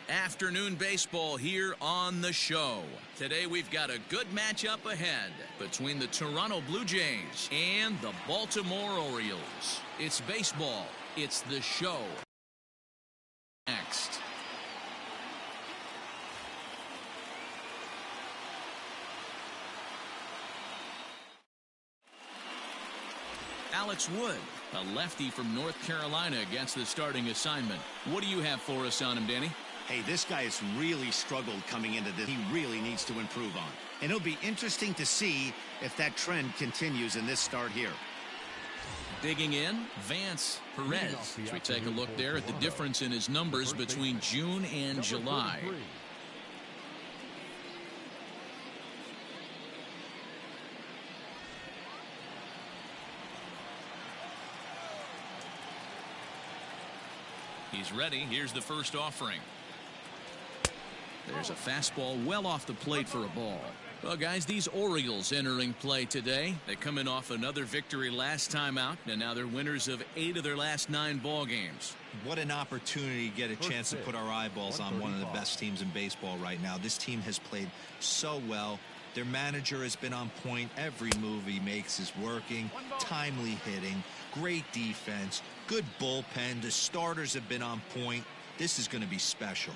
Afternoon baseball here on the show. Today we've got a good matchup ahead between the Toronto Blue Jays and the Baltimore Orioles. It's baseball. It's the show. Next. Alex Wood, a lefty from North Carolina, against the starting assignment. What do you have for us on him, Danny? Hey, this guy has really struggled coming into this. He really needs to improve on. And it'll be interesting to see if that trend continues in this start here. Digging in, Vance Perez. As we take a look there at the difference in his numbers between June and July. He's ready. Here's the first offering. There's a fastball well off the plate for a ball. Well, guys, these Orioles entering play today. They come in off another victory last time out, and now they're winners of 8 of their last 9 ball games. What an opportunity to get a chance to put our eyeballs on one of the best teams in baseball right now. This team has played so well. Their manager has been on point. Every move he makes is working. Timely hitting. Great defense. Good bullpen. The starters have been on point. This is going to be special.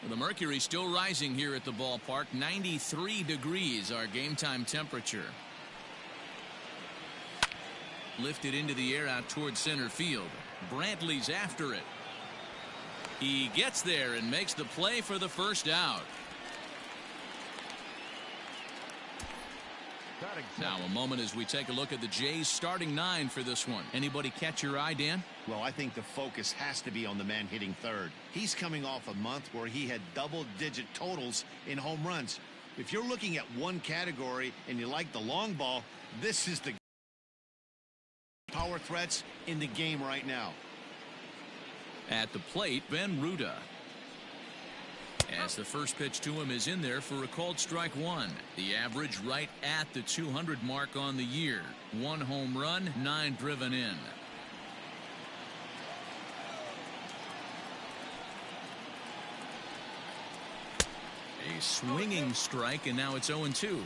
Well, the mercury still rising here at the ballpark. 93 degrees our game time temperature. Lifted into the air out towards center field. Brantley's after it. He gets there and makes the play for the first out. Now a moment as we take a look at the Jays starting 9 for this one. Anybody catch your eye, Dan? Well, I think the focus has to be on the man hitting third. He's coming off a month where he had double-digit totals in home runs. If you're looking at one category and you like the long ball, this is the power threats in the game right now. At the plate, Ben Ruda. As the first pitch to him is in there for a called strike 1. The average right at the 200 mark on the year. 1 home run, 9 driven in. A swinging strike, and now it's 0-2.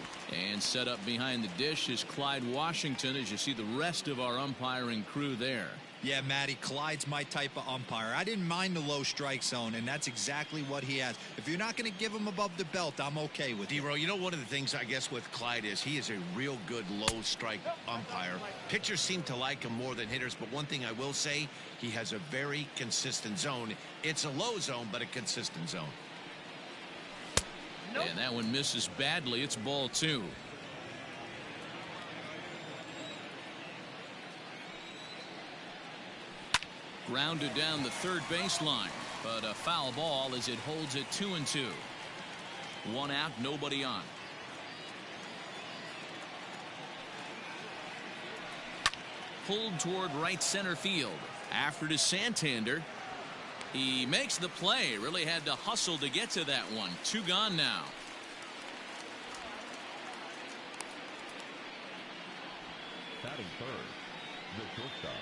And set up behind the dish is Clyde Washington, as you see the rest of our umpiring crew there. Yeah, Matty, Clyde's my type of umpire. I didn't mind the low strike zone, and that's exactly what he has. If you're not going to give him above the belt, I'm okay with it. D-Row, you know, one of the things I guess with Clyde is he is a real good low strike umpire. Pitchers seem to like him more than hitters, but one thing I will say, he has a very consistent zone. It's a low zone, but a consistent zone. And that one misses badly. It's ball 2. Grounded down the third baseline, but a foul ball as it holds it 2-2. 1 out, nobody on. Pulled toward right center field. After to Santander. He makes the play. Really had to hustle to get to that one. 2 gone now. Batting third, the shortstop,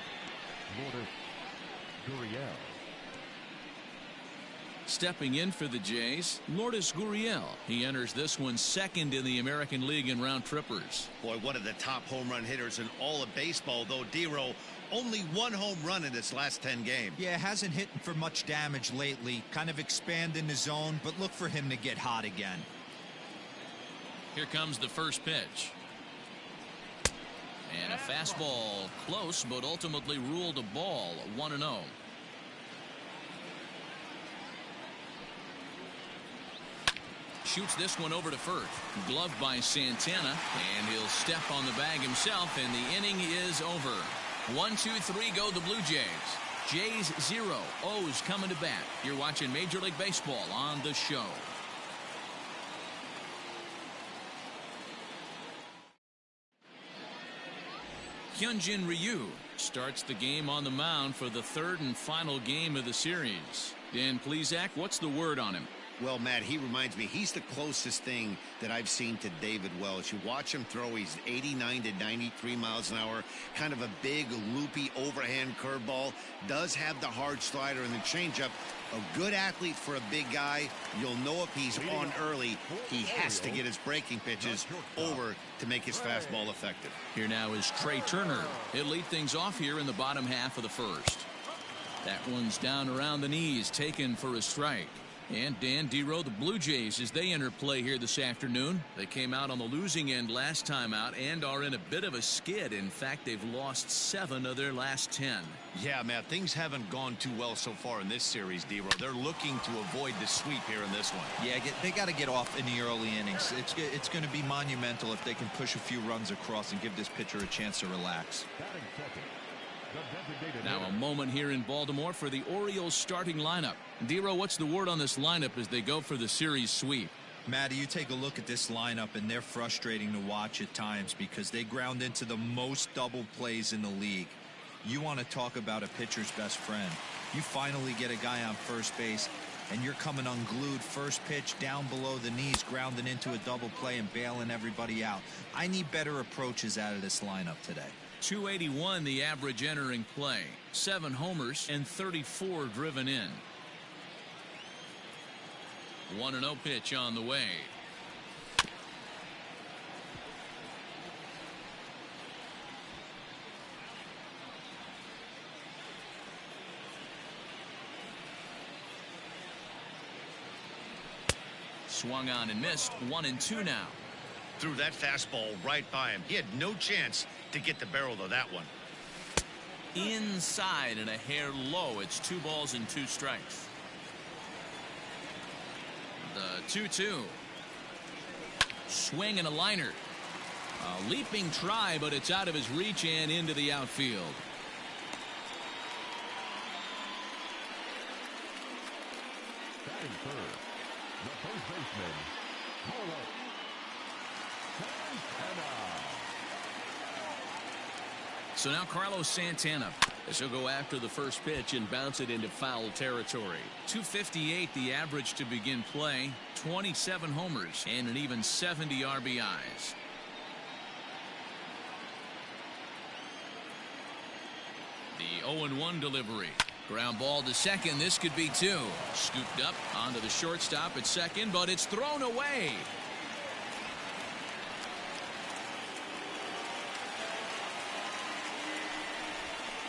Lourdes Gurriel. Stepping in for the Jays, Lourdes Gurriel. He enters this one second in the American League in round trippers. Boy, one of the top home run hitters in all of baseball, though, D-Row, only 1 home run in his last 10 games. Yeah, hasn't hit for much damage lately. Kind of expanding the zone, but look for him to get hot again. Here comes the first pitch. And a fastball close, but ultimately ruled a ball. 1-0. Shoots this one over to first. Gloved by Santana, and he'll step on the bag himself, and the inning is over. 1-2-3 go the Blue Jays. Jays 0, O's coming to bat. You're watching Major League Baseball on the show. Hyunjin Ryu starts the game on the mound for the 3rd and final game of the series. Dan Plesac, what's the word on him? Well, Matt, he reminds me, he's the closest thing that I've seen to David Wells. You watch him throw, he's 89 to 93 miles an hour, kind of a big, loopy, overhand curveball, does have the hard slider and the changeup. A good athlete for a big guy. You'll know if he's on early, he has to get his breaking pitches over to make his fastball effective. Here now is Trey Turner. He'll lead things off here in the bottom half of the first. That one's down around the knees, taken for a strike. And Dan Dero, the Blue Jays, as they enter play here this afternoon. They came out on the losing end last time out and are in a bit of a skid. In fact, they've lost 7 of their last 10. Yeah, Matt, things haven't gone too well so far in this series, Dero. They're looking to avoid the sweep here in this one. Yeah, they got to get off in the early innings. It's going to be monumental if they can push a few runs across and give this pitcher a chance to relax. Now a moment here in Baltimore for the Orioles starting lineup. Dero, what's the word on this lineup as they go for the series sweep? Matty, you take a look at this lineup and they're frustrating to watch at times because they ground into the most double plays in the league. You want to talk about a pitcher's best friend. You finally get a guy on first base and you're coming unglued first pitch down below the knees, grounding into a double play and bailing everybody out. I need better approaches out of this lineup today. 281 the average entering play, 7 homers and 34 driven in. 1-0 pitch on the way. Swung on and missed. 1-2 now. Threw that fastball right by him. He had no chance to get the barrel of that one. Inside and a hair low. It's 2 balls and 2 strikes. The 2-2. Swing and a liner. A leaping try, but it's out of his reach and into the outfield. Batting third, the first baseman, Carlos Santana. So now Carlos Santana, as he'll go after the first pitch and bounce it into foul territory. 258 the average to begin play, 27 homers and an even 70 RBIs. The 0-1 delivery. Ground ball to second. This could be 2. Scooped up onto the shortstop at second, but it's thrown away.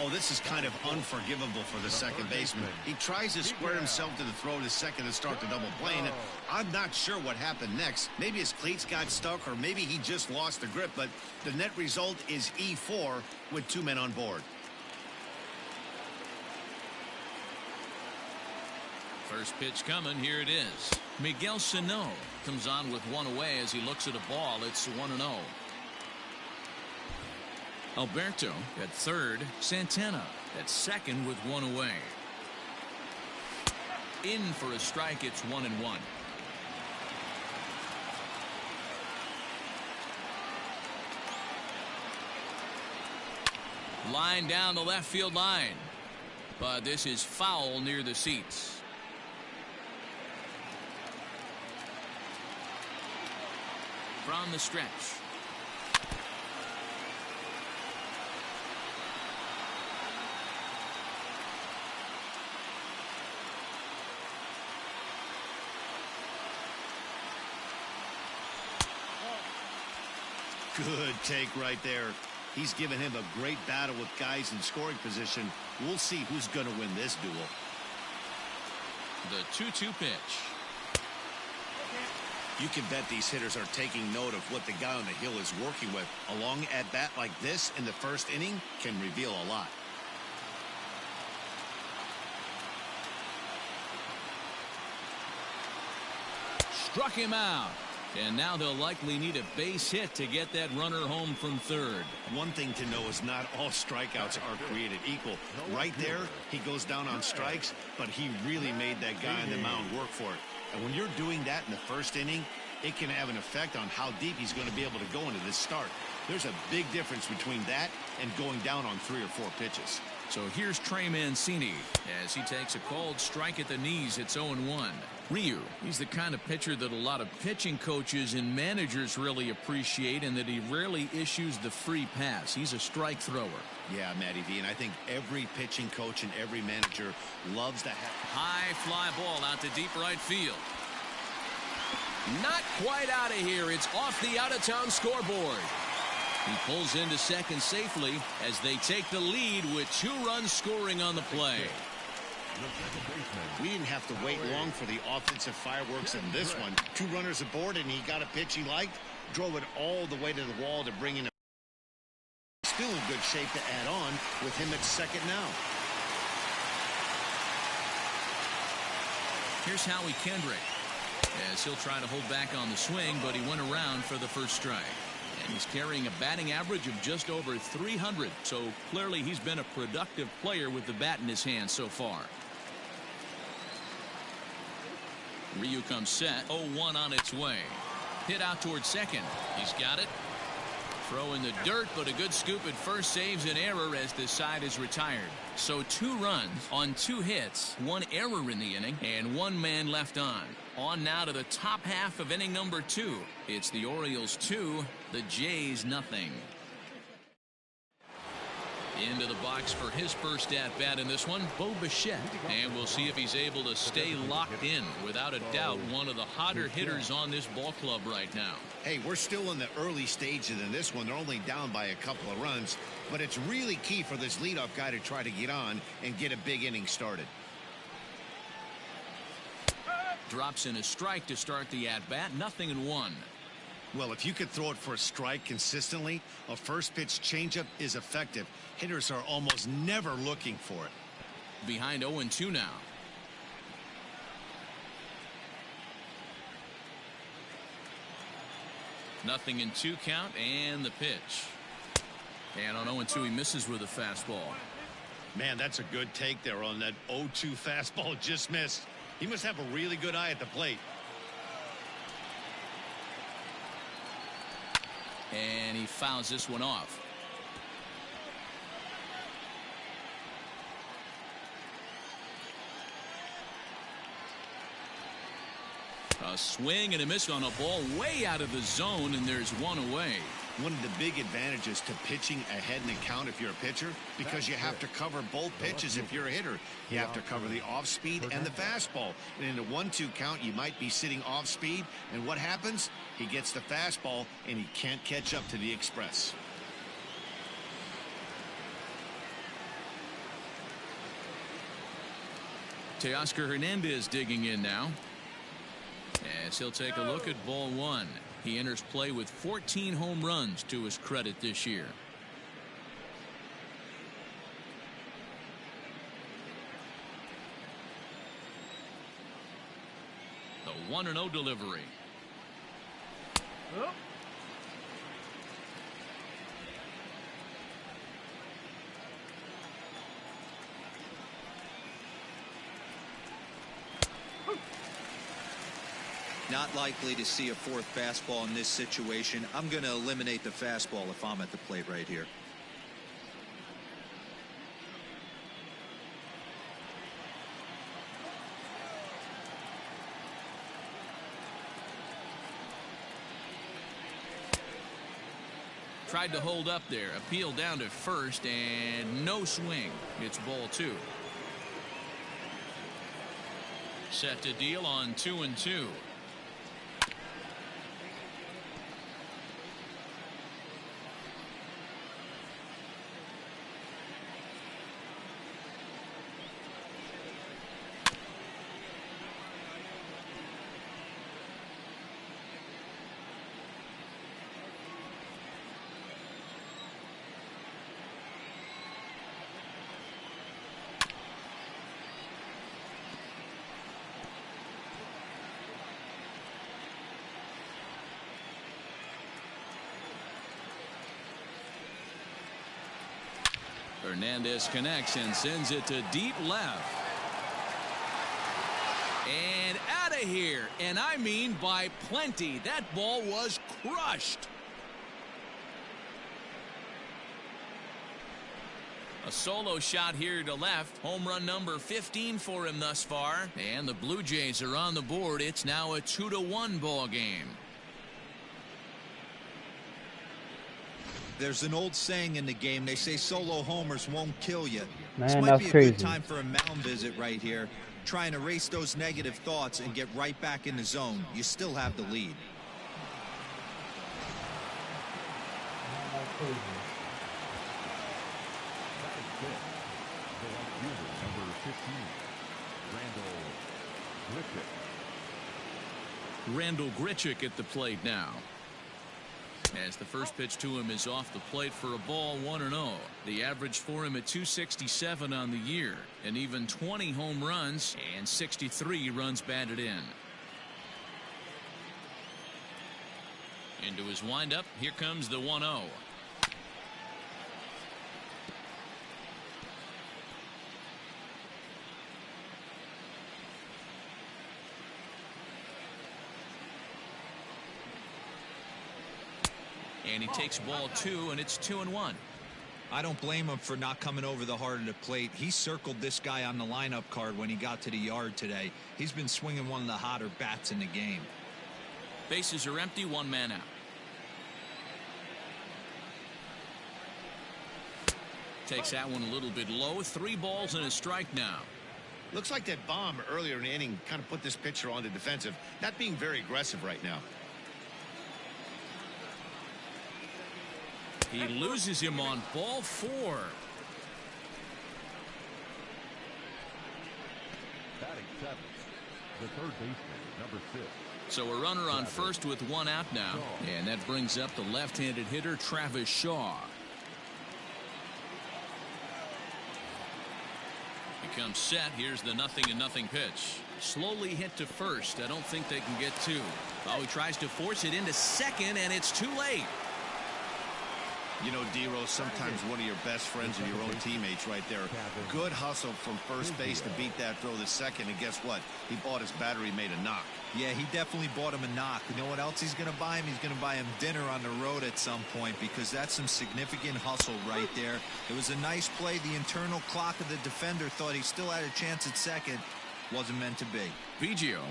Oh, this is kind of unforgivable for the second baseman. He tries to square himself to the throw to second and start the double play. And I'm not sure what happened next. Maybe his cleats got stuck or maybe he just lost the grip. But the net result is E4 with 2 men on board. First pitch coming. Here it is. Miguel Sano comes on with 1 away as he looks at a ball. It's 1-0. Alberto at third. Santana at second with 1 away. In for a strike. It's 1-1. Line down the left field line, but this is foul near the seats. From the stretch. Good take right there. He's given him a great battle with guys in scoring position. We'll see who's going to win this duel. The 2-2 pitch. You can bet these hitters are taking note of what the guy on the hill is working with. A long at bat like this in the first inning can reveal a lot. Struck him out. And now they'll likely need a base hit to get that runner home from third. One thing to know is not all strikeouts are created equal. Right there, he goes down on strikes, but he really made that guy on the mound work for it. And when you're doing that in the first inning, it can have an effect on how deep he's going to be able to go into this start. There's a big difference between that and going down on 3 or 4 pitches. So here's Trey Mancini as he takes a called strike at the knees. It's 0-1. Ryu, he's the kind of pitcher that a lot of pitching coaches and managers really appreciate, and that he rarely issues the free pass. He's a strike thrower. Yeah, Matty V, and I think every pitching coach and every manager loves to have high fly ball out to deep right field. Not quite out of here. It's off the out-of-town scoreboard. He pulls into second safely as they take the lead with 2 runs scoring on the play. We didn't have to wait long for the offensive fireworks in this one. 2 runners aboard, and he got a pitch he liked, drove it all the way to the wall to bring in a still in good shape to add on with him at second now. Here's Howie Kendrick as he'll try to hold back on the swing, but he went around for the first strike. And he's carrying a batting average of just over 300, so clearly he's been a productive player with the bat in his hand so far. Ryu comes set. 0-1 on its way. Hit out towards second. He's got it. Throw in the dirt, but a good scoop at first saves an error as this side is retired. So 2 runs on 2 hits, 1 error in the inning, and 1 man left on. On now to the top half of inning number 2. It's the Orioles 2, the Jays nothing. Into the box for his first at bat in this one, Bo Bichette, and we'll see if he's able to stay locked in. Without a doubt, one of the hotter hitters on this ball club right now. Hey, we're still in the early stages in this one. They're only down by a couple of runs, but it's really key for this leadoff guy to try to get on and get a big inning started. Drops in a strike to start the at bat. 0-1. Well, if you could throw it for a strike consistently, a first pitch changeup is effective. Hitters are almost never looking for it. Behind 0-2 now. Nothing in 2 count, and the pitch. And on 0-2 he misses with a fastball. Man, that's a good take there on that 0-2 fastball. Just missed. He must have a really good eye at the plate. And he fouls this one off. A swing and a miss on a ball way out of the zone, and there's 1 away. One of the big advantages to pitching ahead in the count if you're a pitcher, because you have to cover both pitches if you're a hitter. You have to cover the off speed and the fastball. And in a 1-2 count, you might be sitting off speed, and what happens? He gets the fastball, and he can't catch up to the express. Teoscar Hernandez digging in now, as he'll take a look at ball 1. He enters play with 14 home runs to his credit this year. The 1-0 delivery. Oh. Not likely to see a 4th fastball in this situation. I'm going to eliminate the fastball if I'm at the plate right here. Tried to hold up there. Appeal down to first, and no swing. It's ball 2. Set to deal on 2-2. Hernandez connects and sends it to deep left. And out of here. And I mean by plenty. That ball was crushed. A solo shot here to left. Home run number 15 for him thus far. And the Blue Jays are on the board. It's now a 2-1 ball game. There's an old saying in the game. They say solo homers won't kill you. Man, this might that's be a crazy. good time for a mound visit right here. Try and erase those negative thoughts and get right back in the zone. You still have the lead. Number 15, Randall Grichuk at the plate now. As the first pitch to him is off the plate for a ball, 1-0. The average for him at 267 on the year, and even 20 home runs and 63 runs batted in. Into his windup, here comes the 1-0. And he takes ball 2, and it's 2-1. I don't blame him for not coming over the heart of the plate. He circled this guy on the lineup card when he got to the yard today. He's been swinging one of the hotter bats in the game. Bases are empty, one man out. Takes that one a little bit low. 3 balls and a strike now. Looks like that bomb earlier in the inning kind of put this pitcher on the defensive, not being very aggressive right now. He loses him on ball 4. batting 7th, the third baseman, number 6. So a runner on first with 1 out now. And that brings up the left-handed hitter, Travis Shaw. He comes set. Here's the 0-0 pitch. Slowly hit to first. I don't think they can get 2. Oh, he tries to force it into second, and it's too late. You know, D-Rose, sometimes one of your best friends are your own teammates right there. Good hustle from first base to beat that throw to second, and guess what? He bought his battery made a knock. Yeah, he definitely bought him a knock. You know what else he's going to buy him? He's going to buy him dinner on the road at some point, because that's some significant hustle right there. It was a nice play. The internal clock of the defender thought he still had a chance at second. Wasn't meant to be. Biggio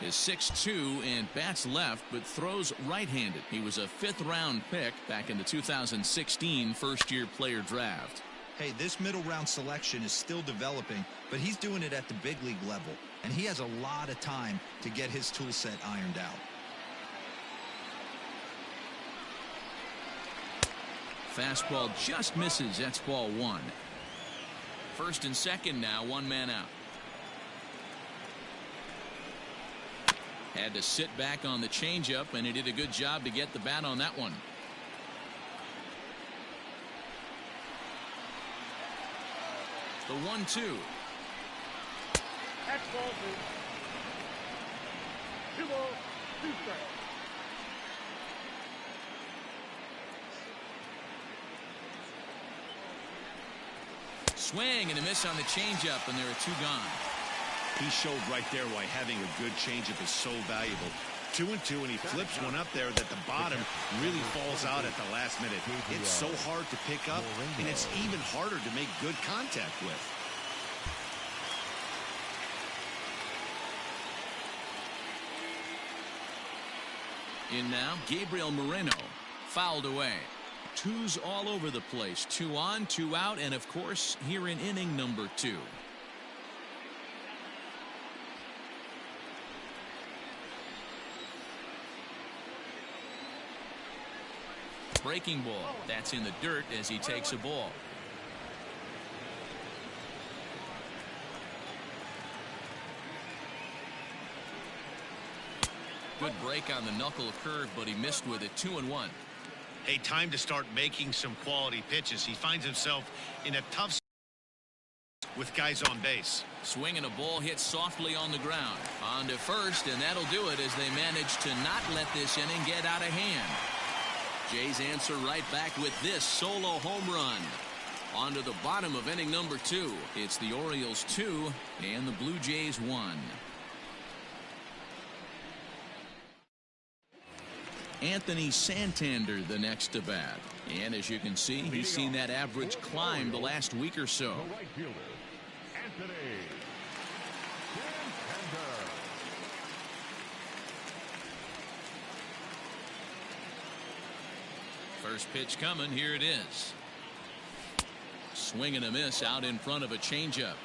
is 6'2" and bats left, but throws right-handed. He was a 5th-round pick back in the 2016 first-year player draft. Hey, this middle-round selection is still developing, but he's doing it at the big league level, and he has a lot of time to get his tool set ironed out. Fastball just misses. That's ball 1. First and second now, 1 man out. Had to sit back on the changeup, and he did a good job to get the bat on that one. The 1-2. That's ball 2. 2 balls, 2 strikes. Swing and a miss on the changeup, and there are 2 gone. He showed right there why having a good changeup is so valuable. 2-2, and he flips one up there that the bottom really falls out at the last minute. It's so hard to pick up, and it's even harder to make good contact with. In now, Gabriel Moreno, fouled away. 2s all over the place. 2 on, 2 out, and of course, here in inning number 2. Breaking ball. That's in the dirt as he takes a ball. Good break on the knuckle curve, but he missed with it. 2-1. Hey, time to start making some quality pitches. He finds himself in a tough spot with guys on base. Swing and a ball hit softly on the ground. On to first, and that'll do it as they manage to not let this inning get out of hand. Jays answer right back with this solo home run. On to the bottom of inning number 2. It's the Orioles 2 and the Blue Jays 1. Anthony Santander the next to bat. And as you can see, he's seen that average climb the last week or so. The right fielder, Anthony Santander. First pitch coming. Here it is. Swing and a miss out in front of a changeup.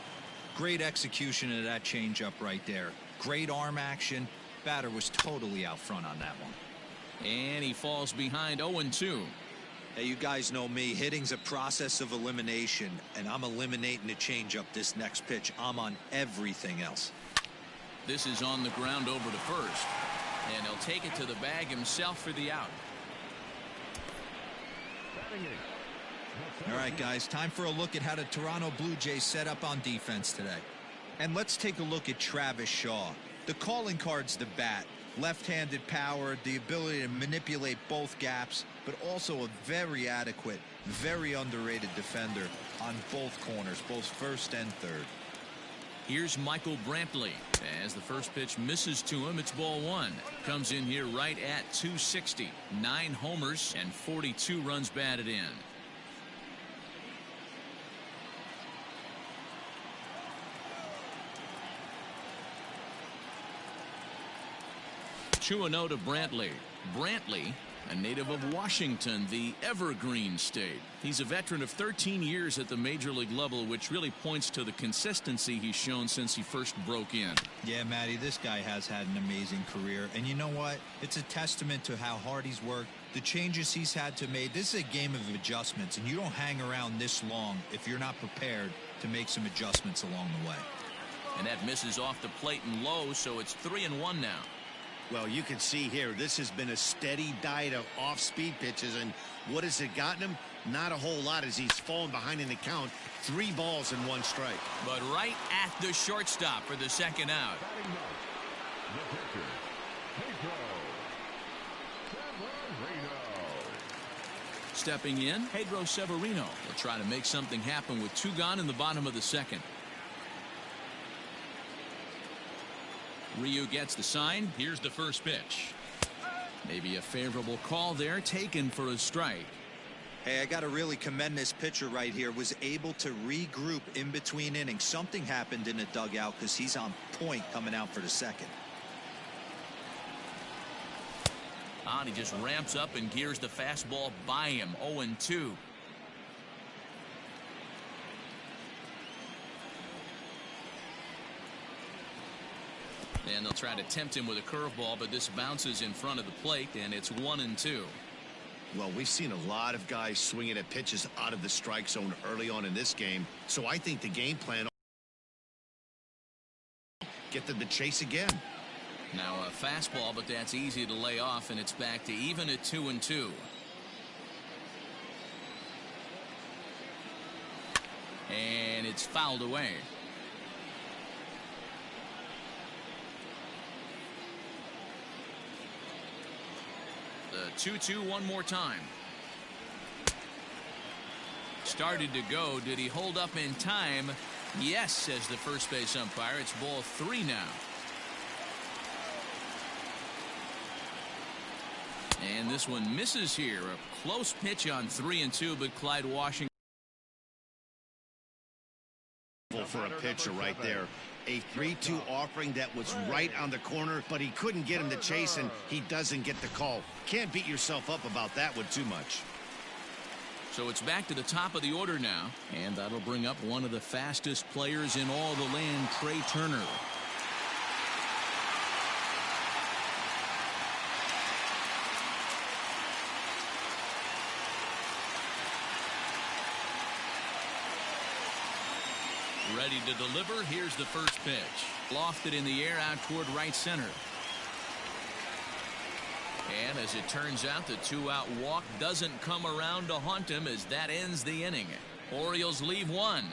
Great execution of that changeup right there. Great arm action. Batter was totally out front on that one. And he falls behind 0-2. Hey, you guys know me. Hitting's a process of elimination, and I'm eliminating the changeup this next pitch. I'm on everything else. This is on the ground over to first. And he'll take it to the bag himself for the out. All right, guys, time for a look at how the Toronto Blue Jays set up on defense today. And let's take a look at Travis Shaw. The calling card's the bat. Left-handed power, the ability to manipulate both gaps, but also a very adequate, very underrated defender on both corners, both first and third. Here's Michael Brantley. As the first pitch misses to him, it's ball one. Comes in here right at 260. 9 homers and 42 runs batted in. Two and 0 to Brantley. Brantley, a native of Washington, the Evergreen State. He's a veteran of 13 years at the major league level, which really points to the consistency he's shown since he first broke in. Yeah, Matty, this guy has had an amazing career. And you know what? It's a testament to how hard he's worked, the changes he's had to make. This is a game of adjustments, and you don't hang around this long if you're not prepared to make some adjustments along the way. And that misses off the plate and low, so it's 3-1 now. Well, you can see here, this has been a steady diet of off-speed pitches, and what has it gotten him? Not a whole lot as he's fallen behind in the count. 3 balls and 1 strike. But right at the shortstop for the second out. Batting ninth, the pitcher, Pedro Severino. Stepping in, Pedro Severino will try to make something happen with 2 gone in the bottom of the second. Ryu gets the sign. Here's the first pitch. Maybe a favorable call there, taken for a strike. Hey, I got to really commend this pitcher right here. Was able to regroup in between innings. Something happened in the dugout because he's on point coming out for the second. And he just ramps up and gears the fastball by him. 0-2. And they'll try to tempt him with a curveball, but this bounces in front of the plate, and it's 1-2. Well, we've seen a lot of guys swinging at pitches out of the strike zone early on in this game, so I think the game plan get them to chase again. Now a fastball, but that's easy to lay off, and it's back to even at 2-2. And it's fouled away. The 2-2 one more time. Started to go. Did he hold up in time? Yes, says the first base umpire. It's ball 3 now. And this one misses here. A close pitch on 3-2, but Clyde Washington. For a pitcher right there. A 3-2 offering that was right on the corner, but he couldn't get him to chase, and he doesn't get the call. Can't beat yourself up about that one too much. So it's back to the top of the order now, and that'll bring up one of the fastest players in all the land, Trey Turner. Ready to deliver. Here's the first pitch. Lofted in the air out toward right center. And as it turns out, the 2-out walk doesn't come around to haunt him as that ends the inning. Orioles leave 1.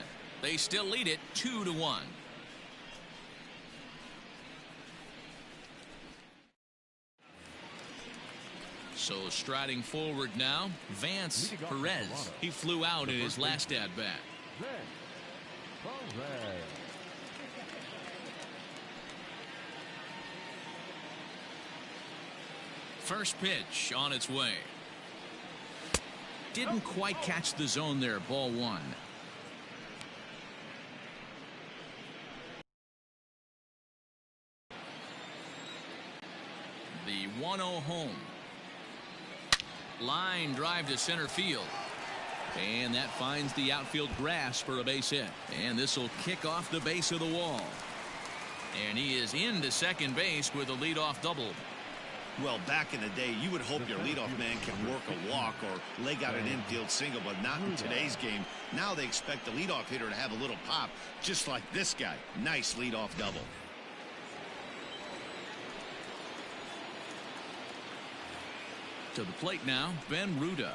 They still lead it 2-1. So striding forward now, Vance Perez. He flew out in his last at-bat. First pitch on its way. Didn't quite catch the zone there. Ball one. The 1-0 home. Line drive to center field. And that finds the outfield grass for a base hit. And this will kick off the base of the wall. And he is into second base with a leadoff double. Well, back in the day, you would hope your leadoff man can work a walk or leg out an infield single, but not in today's game. Now they expect the leadoff hitter to have a little pop, just like this guy. Nice leadoff double. To the plate now, Ben Ruda,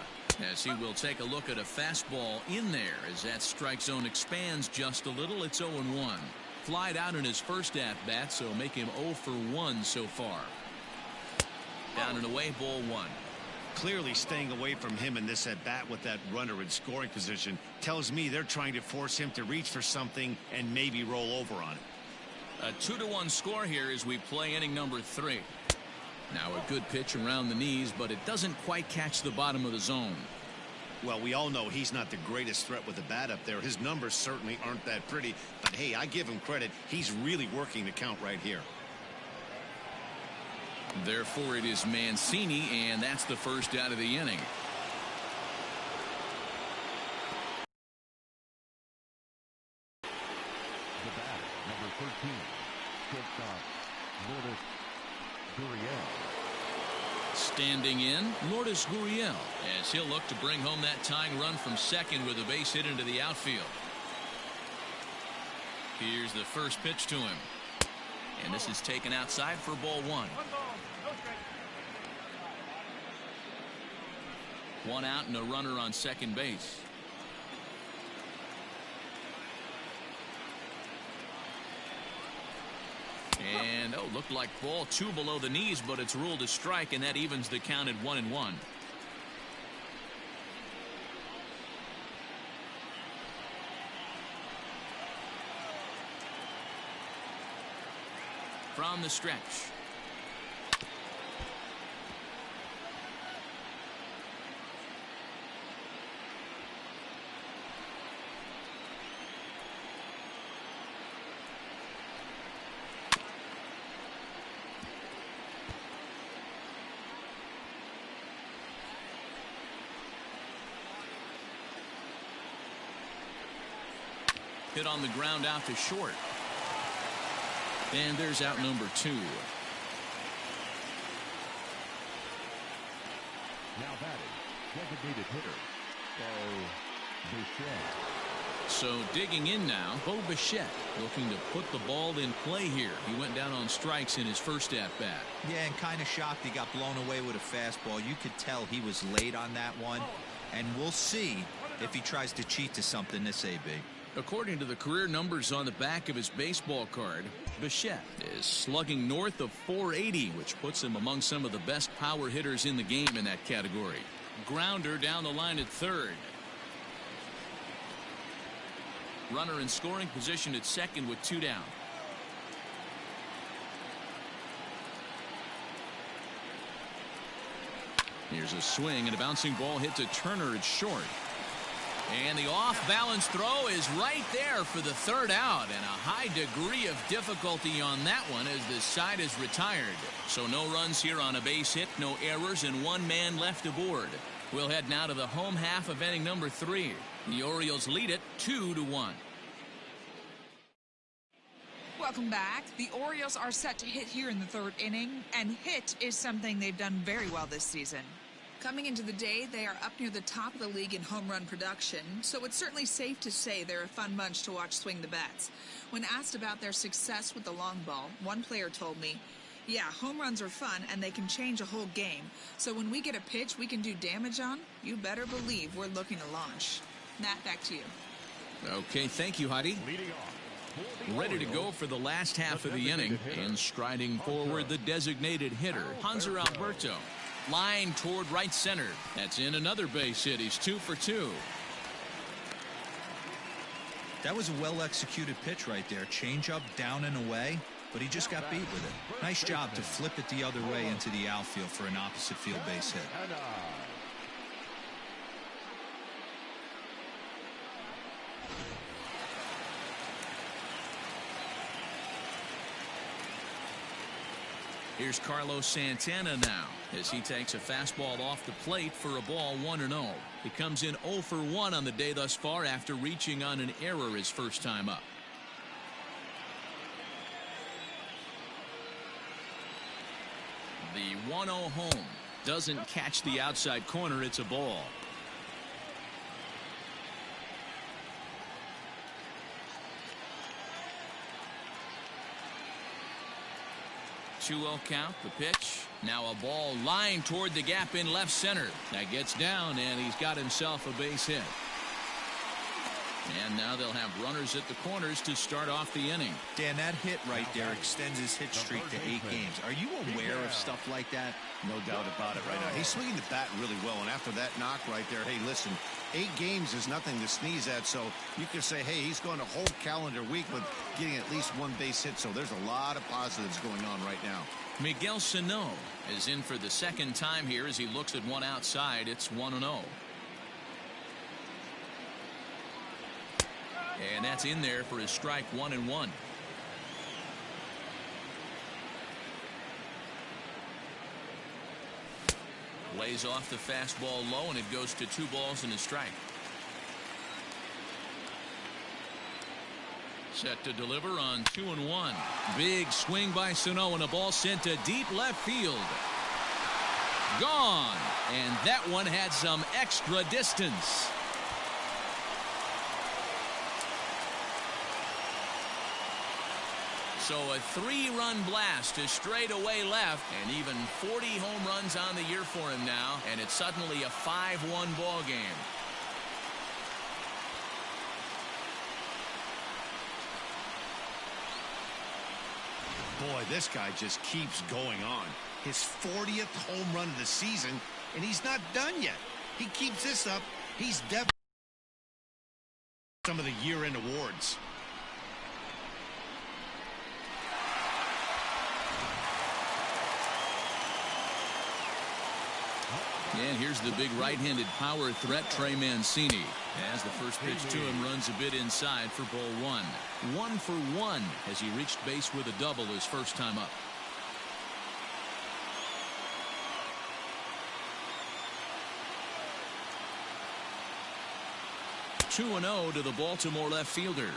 as he will take a look at a fastball in there as that strike zone expands just a little. It's 0-1. Flied out in his first at-bat, so make him 0 for 1 so far. Down and away, ball one. Clearly staying away from him in this at-bat with that runner in scoring position tells me they're trying to force him to reach for something and maybe roll over on it. A 2-1 score here as we play inning number 3. Now a good pitch around the knees, but it doesn't quite catch the bottom of the zone. Well, we all know he's not the greatest threat with the bat up there. His numbers certainly aren't that pretty, but hey, I give him credit. He's really working the count right here. Therefore, it is Mancini, and that's the first out of the inning. The bat, number 13, shortstop, Lourdes Gurriel. Standing in, Lourdes Gurriel, as he'll look to bring home that tying run from second with a base hit into the outfield. Here's the first pitch to him. And this is taken outside for ball one. One out and a runner on second base. And looked like ball 2 below the knees, but it's ruled a strike, and that evens the count at 1-1. From the stretch. Hit on the ground out to short. And there's out number 2. Now batting, designated hitter, Bo Bichette. So digging in now, Bo Bichette looking to put the ball in play here. He went down on strikes in his first at-bat. Yeah, and kind of shocked he got blown away with a fastball. You could tell he was late on that one. And we'll see if he tries to cheat to something this AB. According to the career numbers on the back of his baseball card, Bichette is slugging north of 480, which puts him among some of the best power hitters in the game in that category. Grounder down the line at third. Runner in scoring position at second with 2 down. Here's a swing and a bouncing ball hit to Turner at short. And the off-balance throw is right there for the 3rd out, and a high degree of difficulty on that one as the side is retired. So no runs here on a base hit, no errors, and 1 man left aboard. We'll head now to the home half of inning number 3. The Orioles lead it 2-1. Welcome back. The Orioles are set to hit here in the 3rd inning, and hit is something they've done very well this season. Coming into the day, they are up near the top of the league in home run production, so it's certainly safe to say they're a fun bunch to watch swing the bats. When asked about their success with the long ball, one player told me, yeah, home runs are fun and they can change a whole game. So when we get a pitch we can do damage on, you better believe we're looking to launch. Matt, back to you. Okay, thank you, Heidi. Ready to go for the last half of the inning, and striding forward the designated hitter, Hanser Alberto. Line toward right center. That's in another base hit. He's 2 for 2. That was a well-executed pitch right there. Change up, down and away. but he just got beat with it. Nice job to flip it the other way into the outfield for an opposite field base hit. Here's Carlos Santana now as he takes a fastball off the plate for a ball 1-0. He comes in 0 for 1 on the day thus far after reaching on an error his first time up. The 1-0 home doesn't catch the outside corner. It's a ball. 2-0 count. The pitch. Now a ball lined toward the gap in left center. That gets down, and he's got himself a base hit. And now they'll have runners at the corners to start off the inning. Dan, that hit right there extends his hit streak to 8 games. Are you aware of stuff like that? No doubt about it right now. He's swinging the bat really well, and after that knock right there, hey, listen, 8 games is nothing to sneeze at, so you could say, hey, he's going a whole calendar week with getting at least 1 base hit, so there's a lot of positives going on right now. Miguel Sano is in for the second time here as he looks at one outside. It's 1-0. And that's in there for his strike 1-1. Lays off the fastball low, and it goes to 2 balls and a strike. Set to deliver on 2-1. Big swing by Sano, and a ball sent to deep left field. Gone. And that one had some extra distance. So a 3-run blast to straightaway left, and even 40 home runs on the year for him now, and it's suddenly a 5-1 ball game. Boy, this guy just keeps going on. His 40th home run of the season, and he's not done yet. He keeps this up, he's definitely some of the year-end awards. And here's the big right-handed power threat, Trey Mancini. As the first pitch to him runs a bit inside for ball 1. 1 for 1 as he reached base with a double his first time up. Two and 0 to the Baltimore left fielder.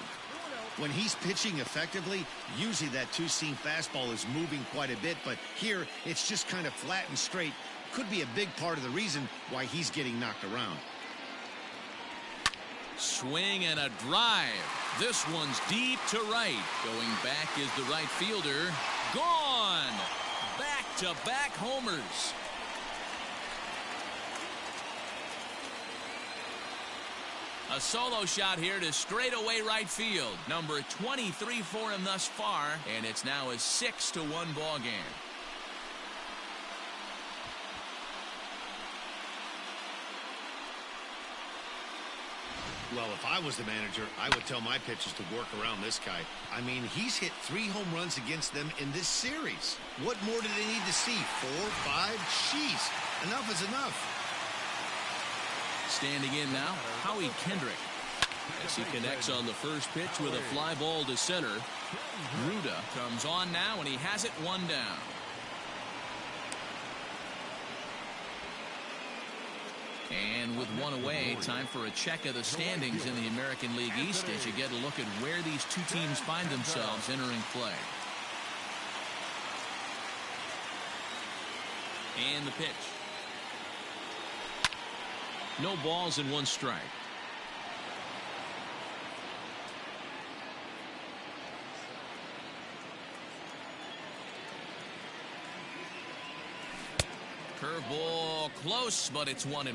When he's pitching effectively, usually that two-seam fastball is moving quite a bit, but here it's just kind of flat and straight. Could be a big part of the reason why he's getting knocked around. Swing and a drive. This one's deep to right. Going back is the right fielder. Gone. Back-to-back homers. A solo shot here to straightaway right field. Number 23 for him thus far, and it's now a 6-1 ball game. Well, if I was the manager, I would tell my pitchers to work around this guy. I mean, he's hit 3 home runs against them in this series. What more do they need to see? 4, 5? Jeez, enough is enough. Standing in now, Howie Kendrick. As he connects on the first pitch with a fly ball to center. Ruda comes on now, and he has it 1 down. And with 1 away, time for a check of the standings in the American League East as you get a look at where these two teams find themselves entering play. And the pitch. No balls and 1 strike. Curveball close, but it's 1-1.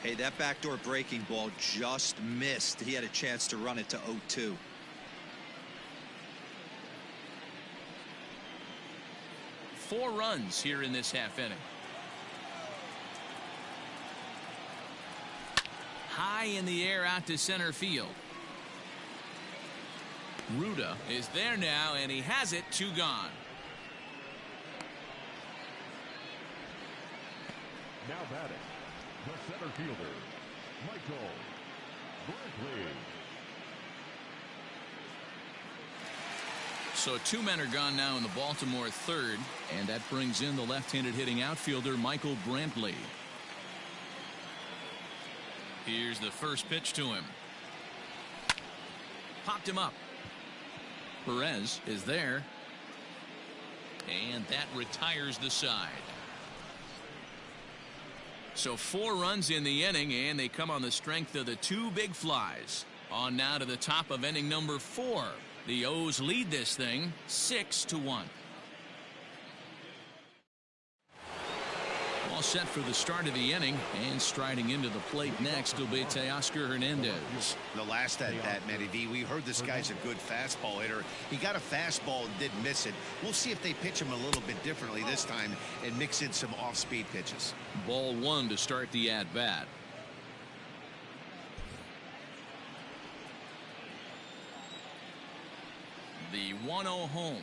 Hey, that backdoor breaking ball just missed. He had a chance to run it to 0-2. Four runs here in this half inning. High in the air out to center field. Ruda is there now, and he has it. 2 gone. Now batting, the center fielder, Michael Brantley. So 2 men are gone now in the Baltimore third, and that brings in the left-handed hitting outfielder Michael Brantley. Here's the first pitch to him. Popped him up. Perez is there, and that retires the side. So 4 runs in the inning, and they come on the strength of the 2 big flies. On now to the top of inning number 4. The O's lead this thing 6-1. All set for the start of the inning, and striding into the plate next will be Teoscar Hernandez. The last at bat, Matty V, we heard this guy's a good fastball hitter. He got a fastball and didn't miss it. We'll see if they pitch him a little bit differently this time and mix in some off-speed pitches. Ball 1 to start the at-bat. The 1-0 home.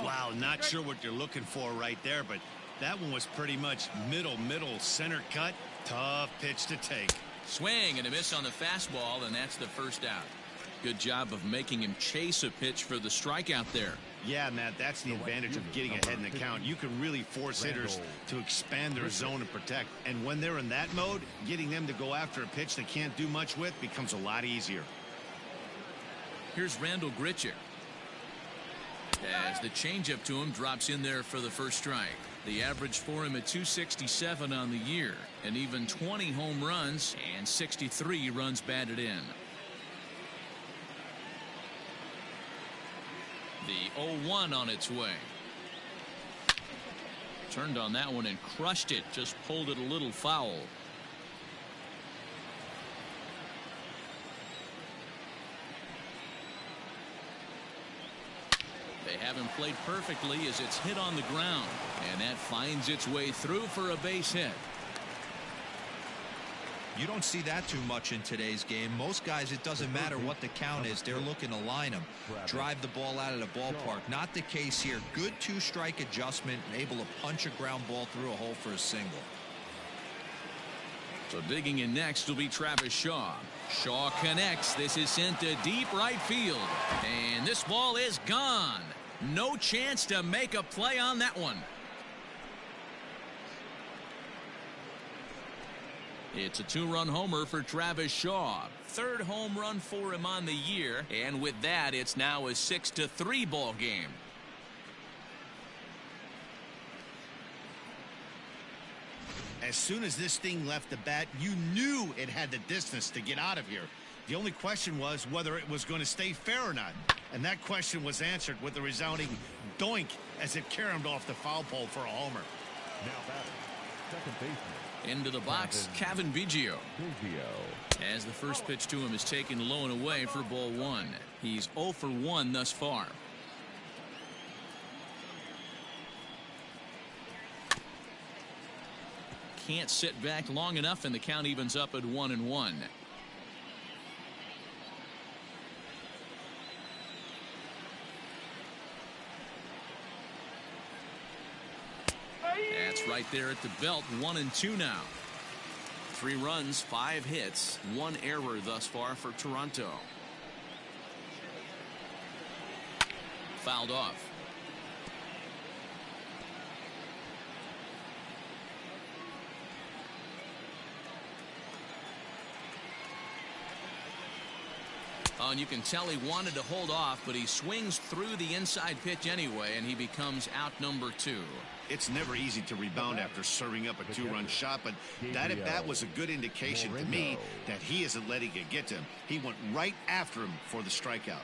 Wow, not sure what you're looking for right there, but that one was pretty much middle center cut. Tough pitch to take. Swing and a miss on the fastball, and that's the first out. Good job of making him chase a pitch for the strikeout there. Yeah, Matt, that's the advantage of getting ahead in the count. You can really force hitters to expand their zone and protect. And when they're in that mode, getting them to go after a pitch they can't do much with becomes a lot easier. Here's Randall Grichuk. As the changeup to him drops in there for the first strike. The average for him at 267 on the year, and even 20 home runs and 63 runs batted in. The 0-1 on its way. Turned on that one and crushed it. Just pulled it a little foul. They haven't played perfectly as it's hit on the ground, and that finds its way through for a base hit. You don't see that too much in today's game. Most guys, it doesn't matter what the count is. They're looking to line them, drive the ball out of the ballpark. Not the case here. Good 2-strike adjustment and able to punch a ground ball through a hole for a single. So digging in next will be Travis Shaw. Shaw connects. This is sent to deep right field, and this ball is gone. No chance to make a play on that one. It's a 2-run homer for Travis Shaw. 3rd home run for him on the year, and with that, it's now a 6-3 ball game. As soon as this thing left the bat, you knew it had the distance to get out of here. The only question was whether it was going to stay fair or not. And that question was answered with a resounding doink as it caromed off the foul pole for a homer. Now batting, second baseman. Into the box, Kevin Biggio. As the first pitch to him is taken low and away for ball 1. He's 0 for 1 thus far. Can't sit back long enough, and the count evens up at 1-1. That's right there at the belt. 1-2 now. 3 runs, 5 hits, 1 error thus far for Toronto. Fouled off. Oh, and you can tell he wanted to hold off, but he swings through the inside pitch anyway, and he becomes out number 2. It's never easy to rebound after serving up a 2-run shot, but that at bat was a good indication to me that he isn't letting it get to him. He went right after him for the strikeout.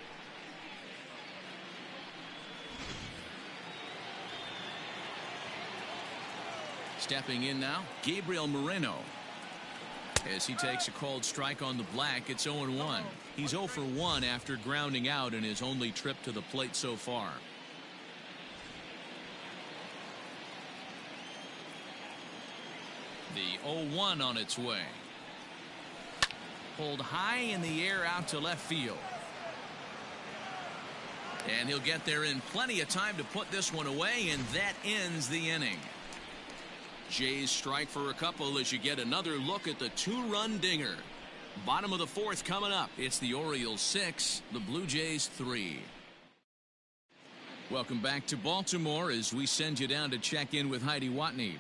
Stepping in now, Gabriel Moreno. As he takes a called strike on the black, it's 0-1. He's 0 for 1 after grounding out in his only trip to the plate so far. The 0-1 on its way. Pulled high in the air out to left field. And he'll get there in plenty of time to put this one away, and that ends the inning. Jays strike for a couple as you get another look at the two-run dinger. Bottom of the fourth coming up. It's the Orioles 6, the Blue Jays 3. Welcome back to Baltimore as we send you down to check in with Heidi Watney.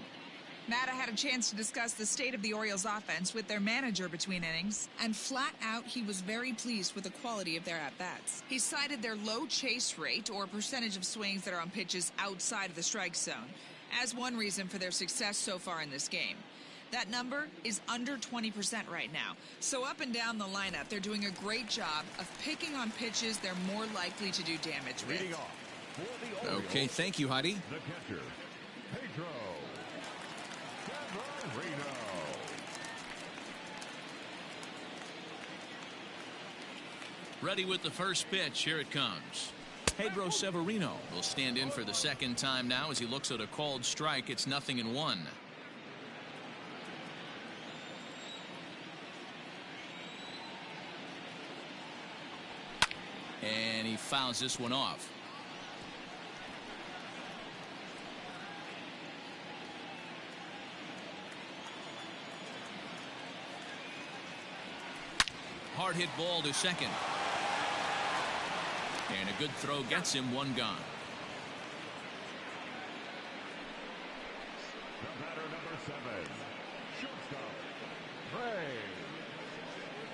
Matt, I had a chance to discuss the state of the Orioles offense with their manager between innings, and flat out he was very pleased with the quality of their at-bats. He cited their low chase rate, or percentage of swings that are on pitches outside of the strike zone, as one reason for their success so far in this game. That number is under 20% right now. So up and down the lineup, they're doing a great job of picking on pitches they're more likely to do damage with. Leading off for the Orioles, Okay, thank you, Heidi. the catcher, Pedro Severino. Ready with the first pitch. Here it comes. Pedro Severino will stand in for the second time now as he looks at a called strike. It's 0-1. And he fouls this one off. Hard hit ball to second. And a good throw gets him one gone. The batter, number 7, shortstop, Trey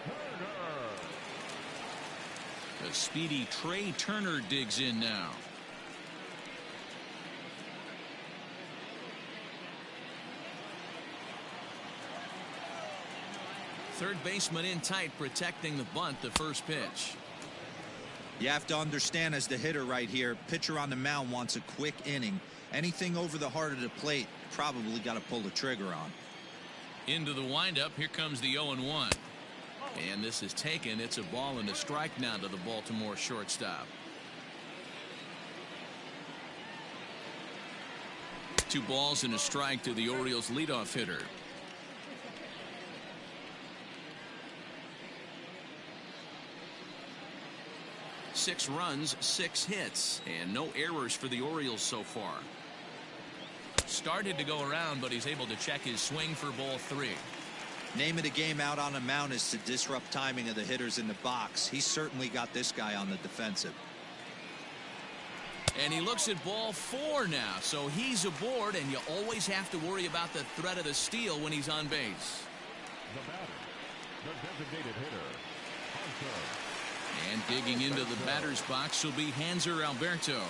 Turner. The speedy Trey Turner digs in now. Third baseman in tight, protecting the bunt. The first pitch. You have to understand, as the hitter right here, pitcher on the mound wants a quick inning. Anything over the heart of the plate, probably got to pull the trigger on. Into the windup. Here comes the 0-1. And this is taken. It's a ball and a strike now to the Baltimore shortstop. 2 balls and a strike to the Orioles leadoff hitter. Six runs, 6 hits, and no errors for the Orioles so far. Started to go around, but he's able to check his swing for ball 3. Name of the game out on the mound is to disrupt timing of the hitters in the box. He's certainly got this guy on the defensive. And he looks at ball 4 now, so he's aboard, and you always have to worry about the threat of the steal when he's on base. The batter, the designated hitter, Hunter. And digging into the batter's box will be Hanser Alberto.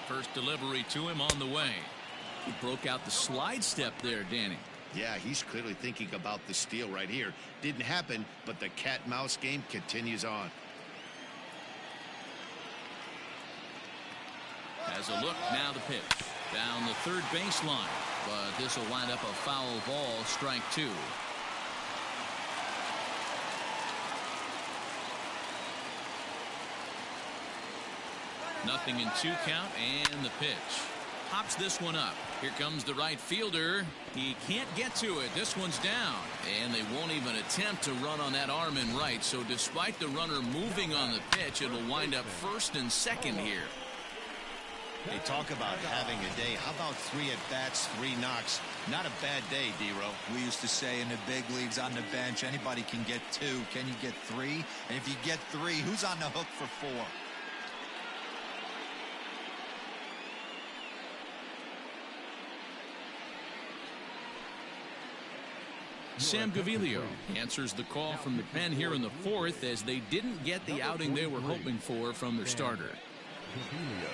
First delivery to him on the way. He broke out the slide step there, Danny. Yeah, he's clearly thinking about the steal right here. Didn't happen, but the cat-mouse game continues on. Has a look, now the pitch. Down the third baseline, but this will wind up a foul ball, strike 2. Nothing in 2 count, and the pitch. Pops this one up. Here comes the right fielder. He can't get to it. This one's down, and they won't even attempt to run on that arm in right. So despite the runner moving on the pitch, it'll wind up first and second here. They talk about having a day. How about 3 at-bats, 3 knocks? Not a bad day, D-Row. We used to say in the big leagues on the bench, anybody can get 2. Can you get 3? And if you get 3, who's on the hook for 4? Sam Gaviglio answers the call from the pen here in the 4th as they didn't get the outing they were hoping for from their starter. Gaviglio.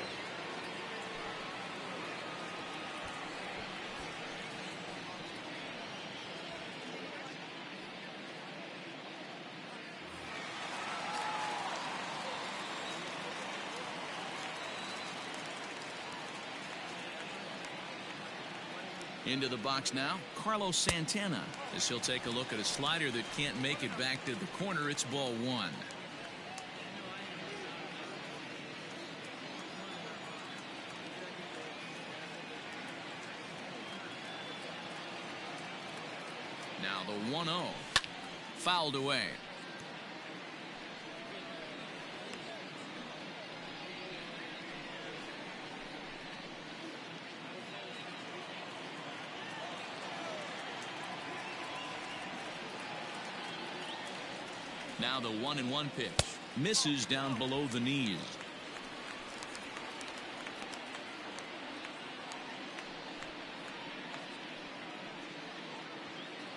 Into the box now, Carlos Santana, as he'll take a look at a slider that can't make it back to the corner. It's ball one. Now the 1-0. Fouled away. Now the 1-1 pitch. Misses down below the knees.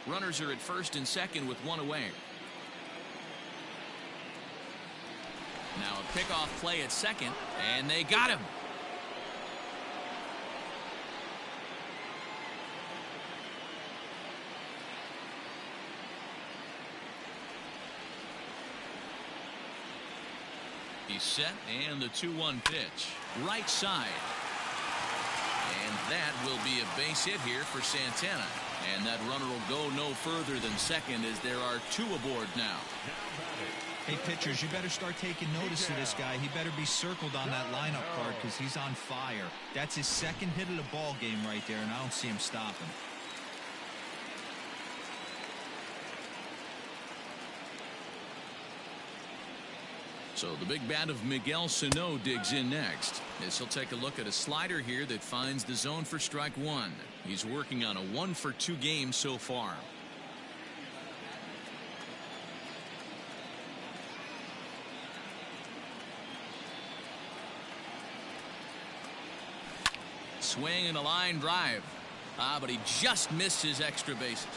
Runners are at first and second with one away. Now a pickoff play at second, and they got him. He's set, and the 2-1 pitch. Right side. And that will be a base hit here for Santana. And that runner will go no further than second as there are two aboard now. Hey, pitchers, you better start taking notice of this guy. He better be circled on that lineup card because he's on fire. That's his second hit of the ball game right there, and I don't see him stopping. So the big bat of Miguel Sano digs in next, as he'll take a look at a slider here that finds the zone for strike one. He's working on a 1-for-2 game so far. Swing and a line drive. But he just missed his extra bases.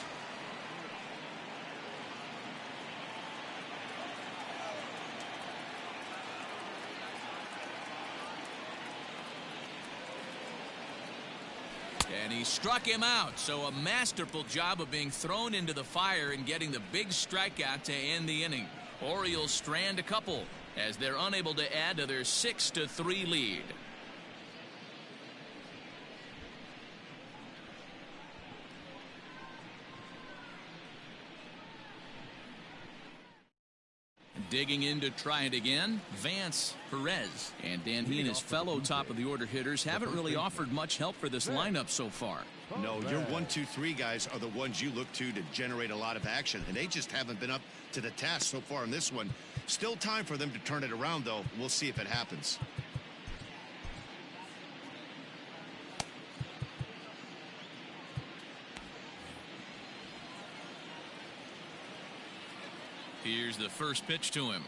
And he struck him out. So a masterful job of being thrown into the fire and getting the big strikeout to end the inning. Orioles strand a couple as they're unable to add to their 6-3 lead. Digging in to try it again, Vance Perez. And Dan, he and his fellow top of the order hitters haven't really offered much help for this lineup so far. No, your 1, 2, 3 guys are the ones you look to generate a lot of action, and they just haven't been up to the task so far in this one. Still time for them to turn it around, though. We'll see if it happens. Here's the first pitch to him.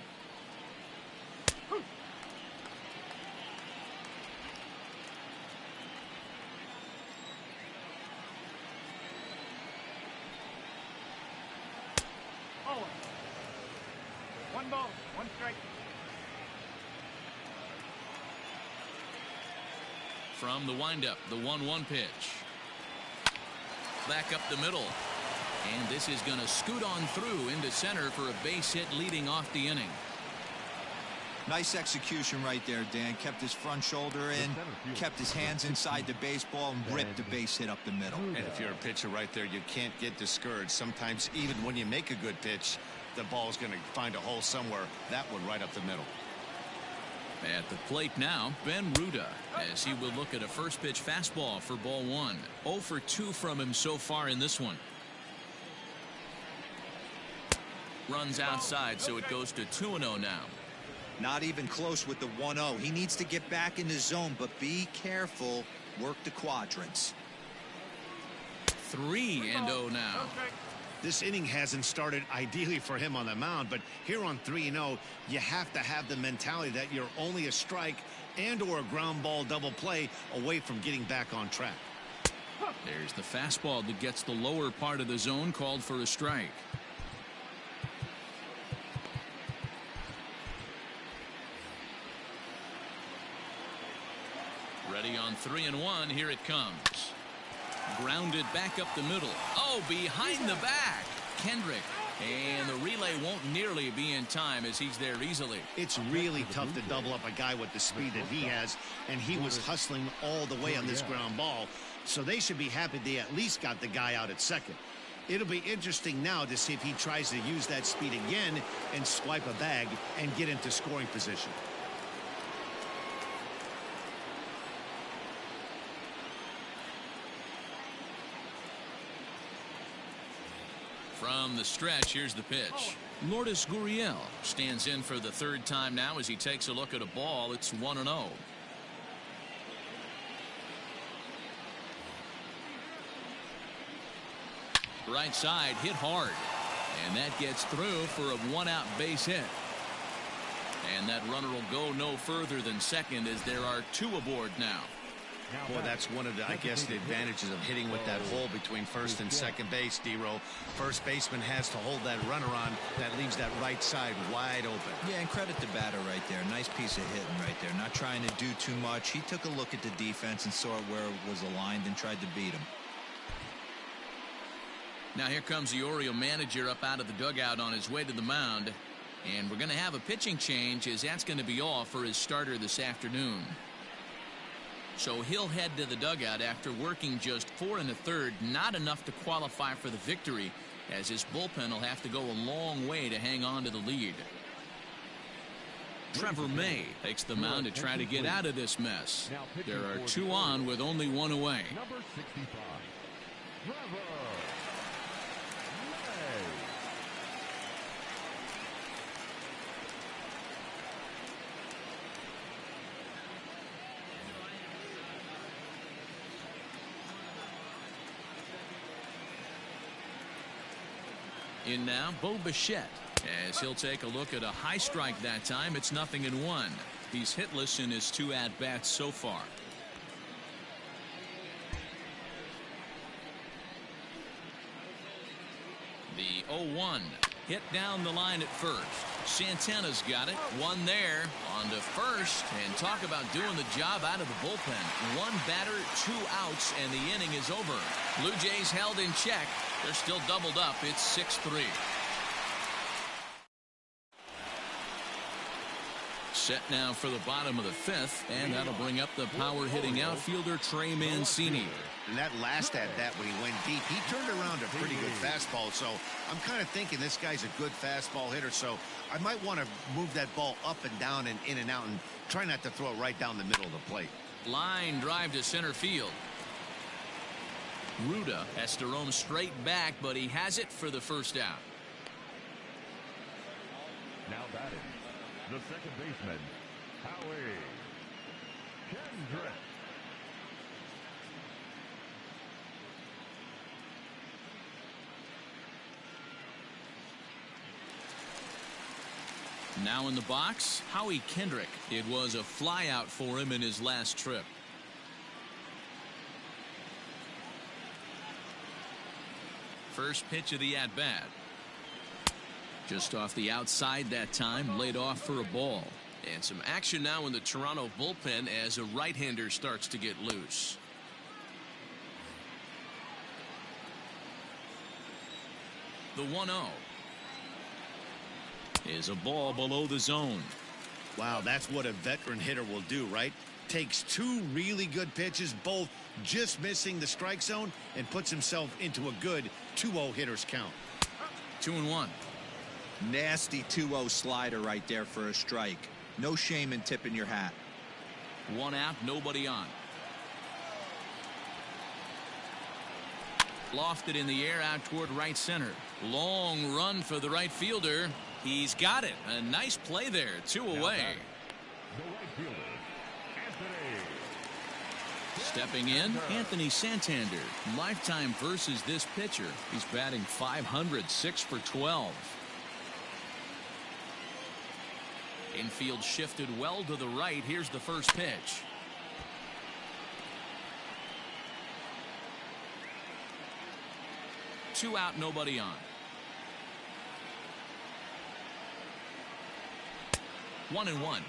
Oh. 1 ball, 1 strike. From the windup, the 1-1 pitch. Back up the middle. And this is going to scoot on through into center for a base hit leading off the inning. Nice execution right there, Dan. Kept his front shoulder in, kept his hands inside the baseball, and ripped the base hit up the middle. And if you're a pitcher right there, you can't get discouraged. Sometimes even when you make a good pitch, the ball's going to find a hole somewhere. That one right up the middle. At the plate now, Ben Ruda, as he will look at a first pitch fastball for ball one. 0 for 2 from him so far in this one. Runs outside, so it goes to 2-0 now. Not even close with the 1-0. He needs to get back in the zone, but be careful. Work the quadrants. 3-0 now. This inning hasn't started ideally for him on the mound, but here on 3-0, you have to have the mentality that you're only a strike and or a ground ball double play away from getting back on track. There's the fastball that gets the lower part of the zone, called for a strike. Ready on 3-1. Here it comes. Grounded back up the middle. Oh, behind the back. Kendrick. And the relay won't nearly be in time as he's there easily. It's really tough to double up a guy with the speed that he has, and he was hustling all the way on this ground ball. so they should be happy they at least got the guy out at second. It'll be interesting now to see if he tries to use that speed again and swipe a bag and get into scoring position. From the stretch, here's the pitch. Lourdes Gurriel stands in for the third time now as he takes a look at a ball. It's 1-0. Right side hit hard, and that gets through for a one-out base hit. And that runner will go no further than second as there are two aboard now. Boy, that's one of the, I guess, the advantages of hitting with that hole between first and second base, D-Row. First baseman has to hold that runner on. That leaves that right side wide open. Yeah, and credit the batter right there. Nice piece of hitting right there. Not trying to do too much. He took a look at the defense and saw where it was aligned and tried to beat him. Now here comes the Oriole manager up out of the dugout on his way to the mound. And we're going to have a pitching change as that's going to be all for his starter this afternoon. So he'll head to the dugout after working just 4 1/3, not enough to qualify for the victory, as his bullpen will have to go a long way to hang on to the lead. Trevor May takes the mound to try to get out of this mess. There are 2 on with only 1 away. Number 65, Trevor May. In now, Bo Bichette, as he'll take a look at a high strike that time. It's 0-1. He's hitless in his 2 at-bats so far. The 0-1 hit down the line at first. Santana's got it. 1 there on to first, and talk about doing the job out of the bullpen. 1 batter, 2 outs, and the inning is over. Blue Jays held in check. They're still doubled up. It's 6-3. Set now for the bottom of the 5th, and that'll bring up the power hitting outfielder Trey Mancini. And that last at-bat when he went deep, he turned around a pretty good fastball. So I'm kind of thinking this guy's a good fastball hitter. So I might want to move that ball up and down and in and out and try not to throw it right down the middle of the plate. Line drive to center field. Ruda has to roam straight back, but he has it for the first out. Now batting, the second baseman, Howie Kendrick. Now in the box, Howie Kendrick. It was a flyout for him in his last trip. First pitch of the at-bat. Just off the outside that time, laid off for a ball. And some action now in the Toronto bullpen as a right-hander starts to get loose. The 1-0 is a ball below the zone. Wow, that's what a veteran hitter will do, right? Takes 2 really good pitches, both just missing the strike zone, and puts himself into a good 2-0 hitter's count. 2-1. Nasty 2-0 slider right there for a strike. No shame in tipping your hat. 1 out, nobody on. Lofted in the air out toward right center. Long run for the right fielder. He's got it. A nice play there. 2 away. The right fielder, Anthony. Stepping in, Anthony Santander. Lifetime versus this pitcher. He's batting .500, 6 for 12. Infield shifted well to the right. Here's the first pitch. Two out, nobody on. 1-1.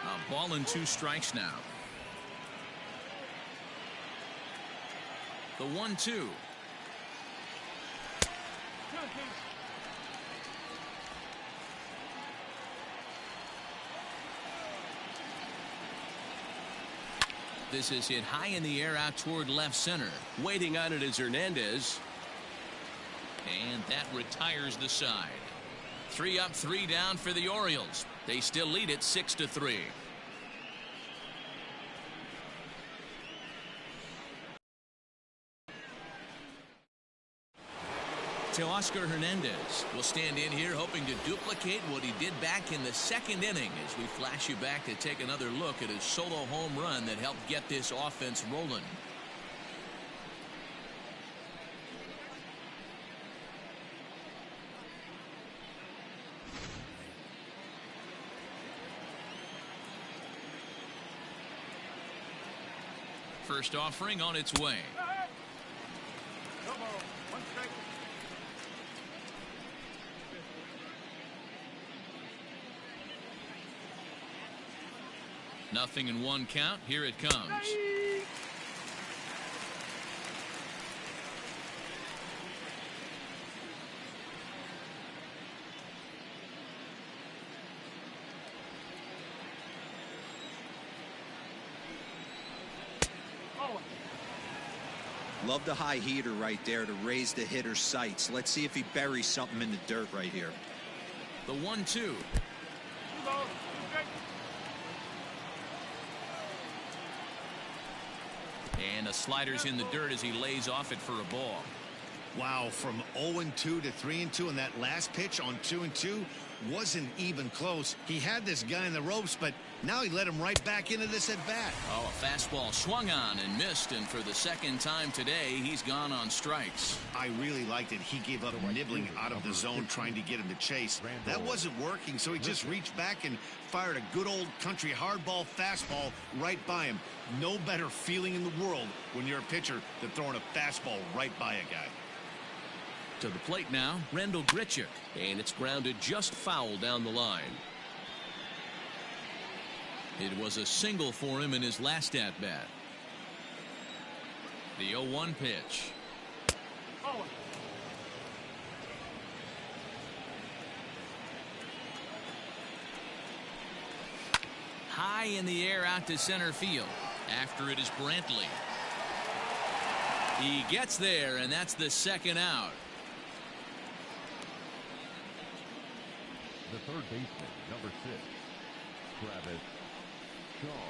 A ball and 2 strikes now. The 1-2. This is hit high in the air out toward left center. Waiting on it is Hernandez. And that retires the side. 3 up, 3 down for the Orioles. They still lead it 6-3. Teoscar Hernandez will stand in here hoping to duplicate what he did back in the second inning as we flash you back to take another look at his solo home run that helped get this offense rolling. First offering on its way. No ball. 1 strike. Nothing in 1 count. Here it comes. Love the high heater right there to raise the hitter's sights. Let's see if he buries something in the dirt right here. The 1-2. 2 balls. 2 strikes. And a slider's in the dirt as he lays off it for a ball. Wow, from 0-2 to 3-2, and that last pitch on 2-2 wasn't even close. He had this guy in the ropes, but now he let him right back into this at bat. Oh, a fastball swung on and missed, and for the second time today, he's gone on strikes. I really liked it. He gave up nibbling out of the zone trying to get him to chase. That wasn't working, so he just reached back and fired a good old country hardball fastball right by him. No better feeling in the world when you're a pitcher than throwing a fastball right by a guy. To the plate now, Rendell Grichuk, and it's grounded just foul down the line. It was a single for him in his last at-bat. The 0-1 pitch. Oh. High in the air out to center field. After it is Brantley. He gets there, and that's the second out. The third baseman, number 6, Travis Shaw.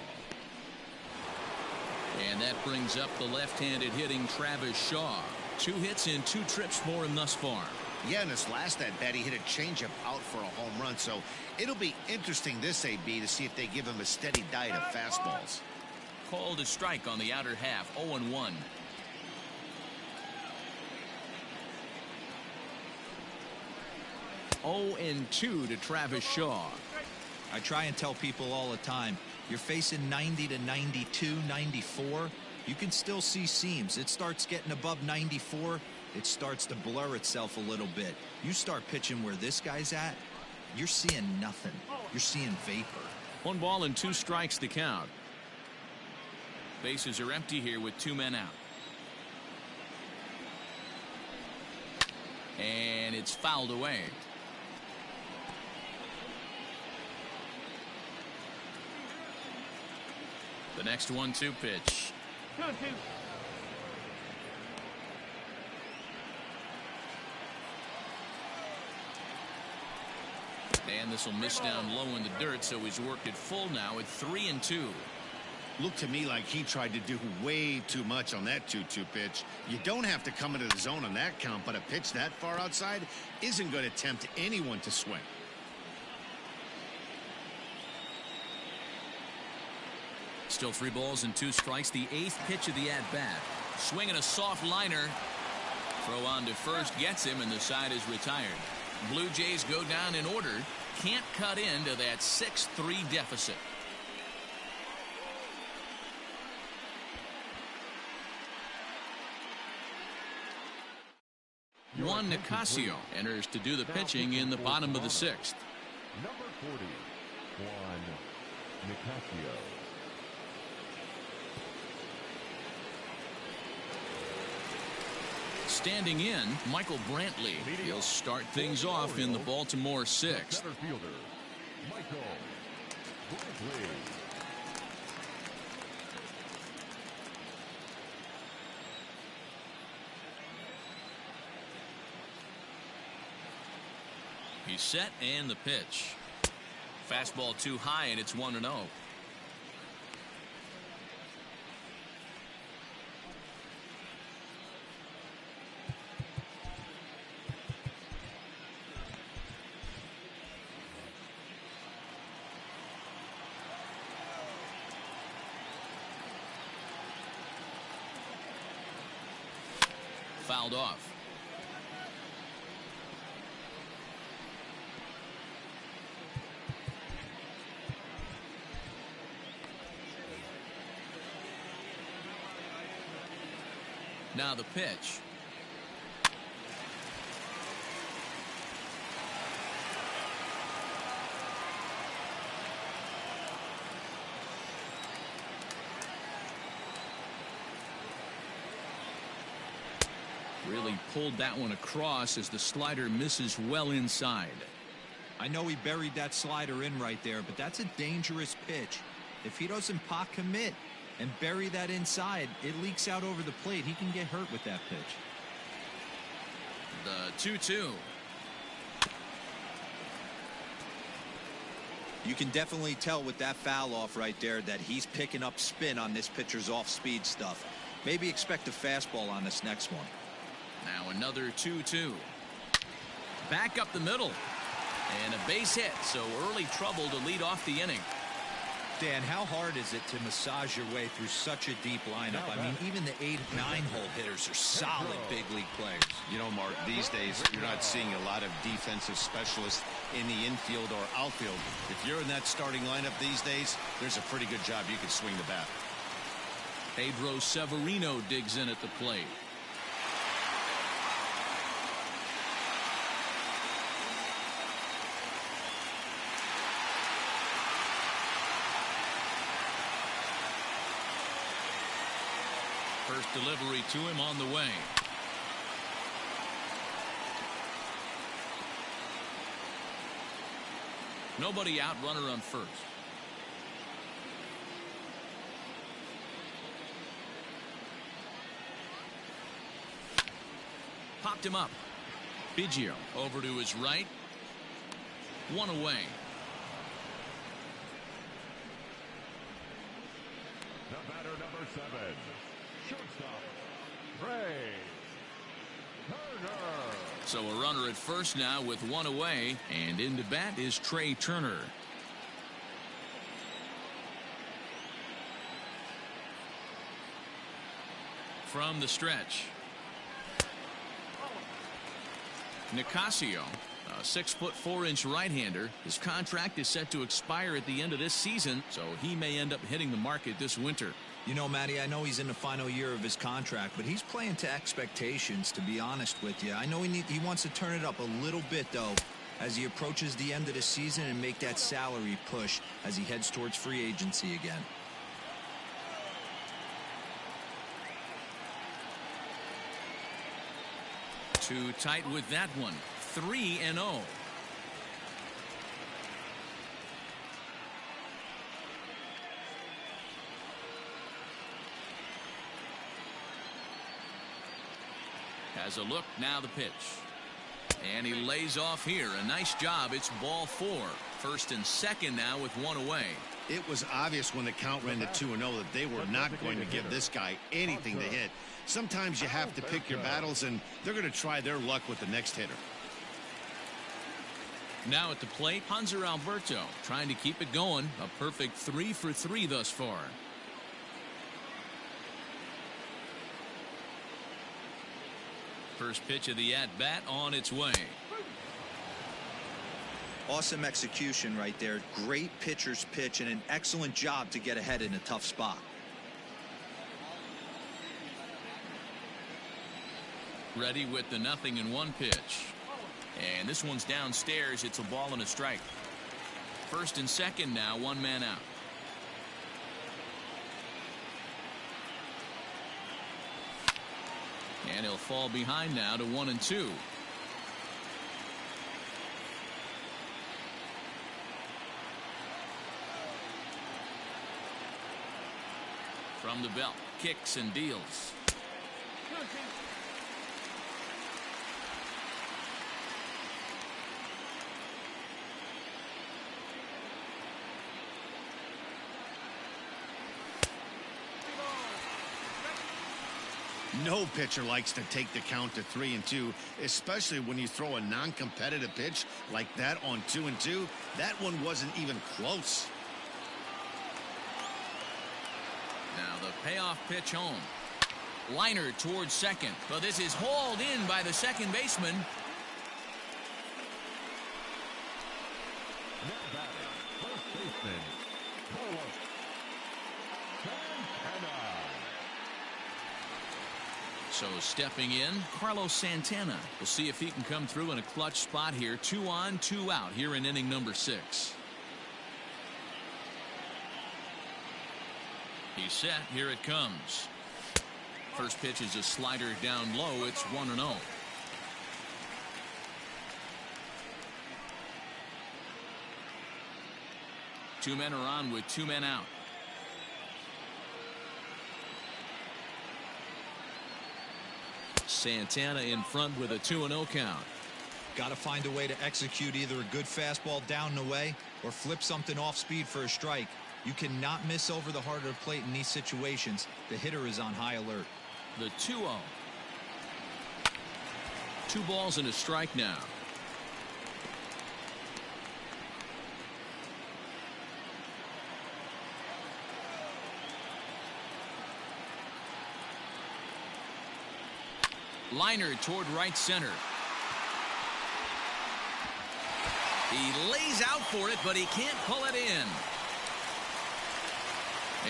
And that brings up the left-handed hitting Travis Shaw. 2 hits in 2 trips for him thus far. Yeah, in his last at-bat, he hit a changeup out for a home run, so it'll be interesting this AB to see if they give him a steady diet of fastballs. Called a strike on the outer half, 0-1. Oh, and 2 to Travis Shaw. I try and tell people all the time, you're facing 90 to 92, 94. You can still see seams. It starts getting above 94. It starts to blur itself a little bit. You start pitching where this guy's at, you're seeing nothing. You're seeing vapor. 1 ball and 2 strikes to count. Bases are empty here with 2 men out. And it's fouled away. The next 1-2 pitch. 2-2. And this will miss down low in the dirt, so he's worked it full now at 3-2. Looked to me like he tried to do way too much on that 2-2 pitch. You don't have to come into the zone on that count, but a pitch that far outside isn't going to tempt anyone to swing. Still 3 balls and 2 strikes. The 8th pitch of the at-bat. Swinging a soft liner. Throw on to first gets him, and the side is retired. Blue Jays go down in order. Can't cut into that 6-3 deficit. Juan Nicasio enters to do the pitching in the bottom of the 6th. Number 40, Juan Nicasio. Standing in, Michael Brantley. He'll start things off in the Baltimore 6th. Center fielder, Michael Brantley. He's set and the pitch. Fastball too high and it's 1-0. Fouled off. Now the pitch. Really pulled that one across as the slider misses well inside. I know he buried that slider in right there, but that's a dangerous pitch. If he doesn't pot commit and bury that inside, it leaks out over the plate. He can get hurt with that pitch. The 2-2. You can definitely tell with that foul off right there that he's picking up spin on this pitcher's off-speed stuff. Maybe expect a fastball on this next one. Now another 2-2. Back up the middle. And a base hit, so early trouble to lead off the inning. Dan, how hard is it to massage your way through such a deep lineup? I mean, even the 8, 9-hole hitters are solid big league players. You know, Mark, these days you're not seeing a lot of defensive specialists in the infield or outfield. If you're in that starting lineup these days, there's a pretty good job you can swing the bat. Pedro Severino digs in at the plate. First delivery to him on the way. Nobody out, runner on first. Popped him up. Biggio over to his right. One away. The batter, number 7. Shortstop, Trey Turner. So a runner at first now with one away, and into bat is Trey Turner. From the stretch, Nicasio, a 6'4" right-hander. His contract is set to expire at the end of this season, so he may end up hitting the market this winter. You know, Matty, I know he's in the final year of his contract, but he's playing to expectations, to be honest with you. I know he wants to turn it up a little bit, though, as he approaches the end of the season and make that salary push as he heads towards free agency again. Too tight with that one. 3-0. Has a look, now the pitch. And he lays off here. A nice job. It's ball 4. First and second now with one away. It was obvious when the count ran to 2-0 that they were not going to give this guy anything to hit. Sometimes you have to pick your battles, and they're going to try their luck with the next hitter. Now at the plate, Hanser Alberto trying to keep it going. A perfect 3 for 3 thus far. First pitch of the at-bat on its way. Awesome execution right there. Great pitcher's pitch and an excellent job to get ahead in a tough spot. Ready with the 0-1 pitch. And this one's downstairs. It's a ball and a strike. First and second now, one man out. And he'll fall behind now to 1-2. From the belt, kicks and deals. No pitcher likes to take the count to 3-2, especially when you throw a non-competitive pitch like that on 2-2. That one wasn't even close. Now the payoff pitch home. Liner towards second. Well, this is hauled in by the second baseman. Now batting, first baseman, Carlos Santana. So stepping in, Carlos Santana. We'll see if he can come through in a clutch spot here. 2 on, 2 out here in inning number 6. He's set. Here it comes. First pitch is a slider down low. It's 1-0. Two men are on with 2 men out. Santana in front with a 2-0 count. Got to find a way to execute either a good fastball down and away or flip something off speed for a strike. You cannot miss over the heart of the plate in these situations. The hitter is on high alert. The 2-0. 2 balls and a strike now. Liner toward right center. He lays out for it, but he can't pull it in.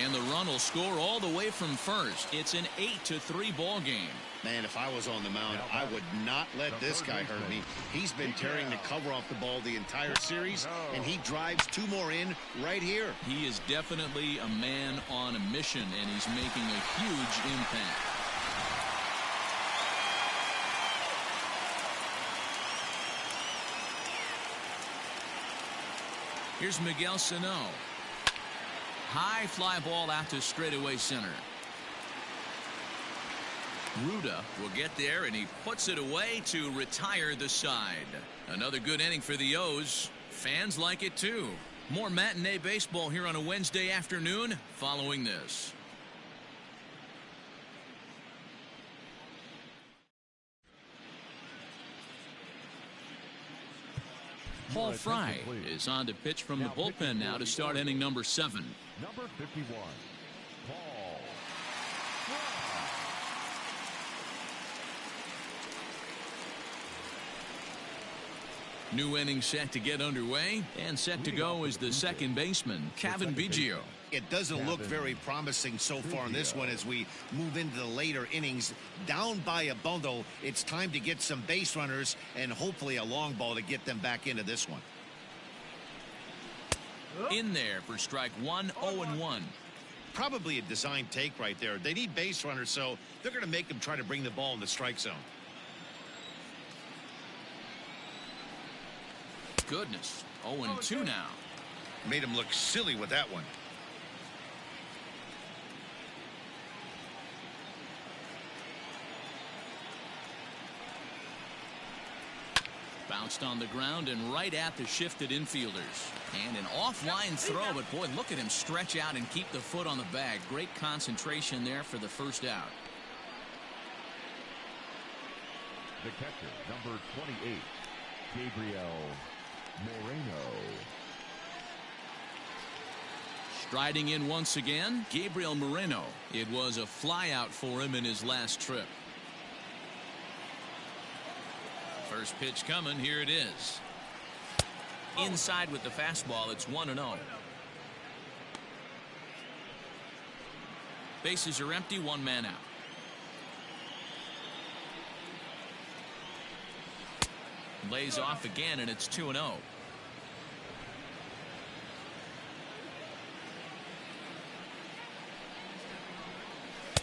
And the run will score all the way from first. It's an 8-3 ball game. Man, if I was on the mound, I would not let this guy hurt me. He's been tearing the cover off the ball the entire series, and he drives 2 more in right here. He is definitely a man on a mission, and he's making a huge impact. Here's Miguel Sano. High fly ball out to straightaway center. Ruda will get there, and he puts it away to retire the side. Another good inning for the O's. Fans like it too. More matinee baseball here on a Wednesday afternoon following this. Paul Fry is on to pitch from the bullpen now to start inning number 7. Number 51, Paul Fry. New inning set to get underway, and set to go is the second baseman, Kevin Biggio. It doesn't look very promising so far in this one as we move into the later innings. Down by a bundle, it's time to get some base runners and hopefully a long ball to get them back into this one. In there for strike 1, 0-1. Probably a design take right there. They need base runners, so they're going to make them try to bring the ball in the strike zone. Goodness, 0-2 now. Made him look silly with that one. Bounced on the ground and right at the shifted infielders. And an offline throw, but boy, look at him stretch out and keep the foot on the bag. Great concentration there for the first out. The catcher, number 28, Gabriel Moreno. Striding in once again, Gabriel Moreno. It was a flyout for him in his last trip. First pitch coming. Here it is. Inside with the fastball. It's 1-0. Bases are empty. 1 man out. Lays off again, and it's 2-0.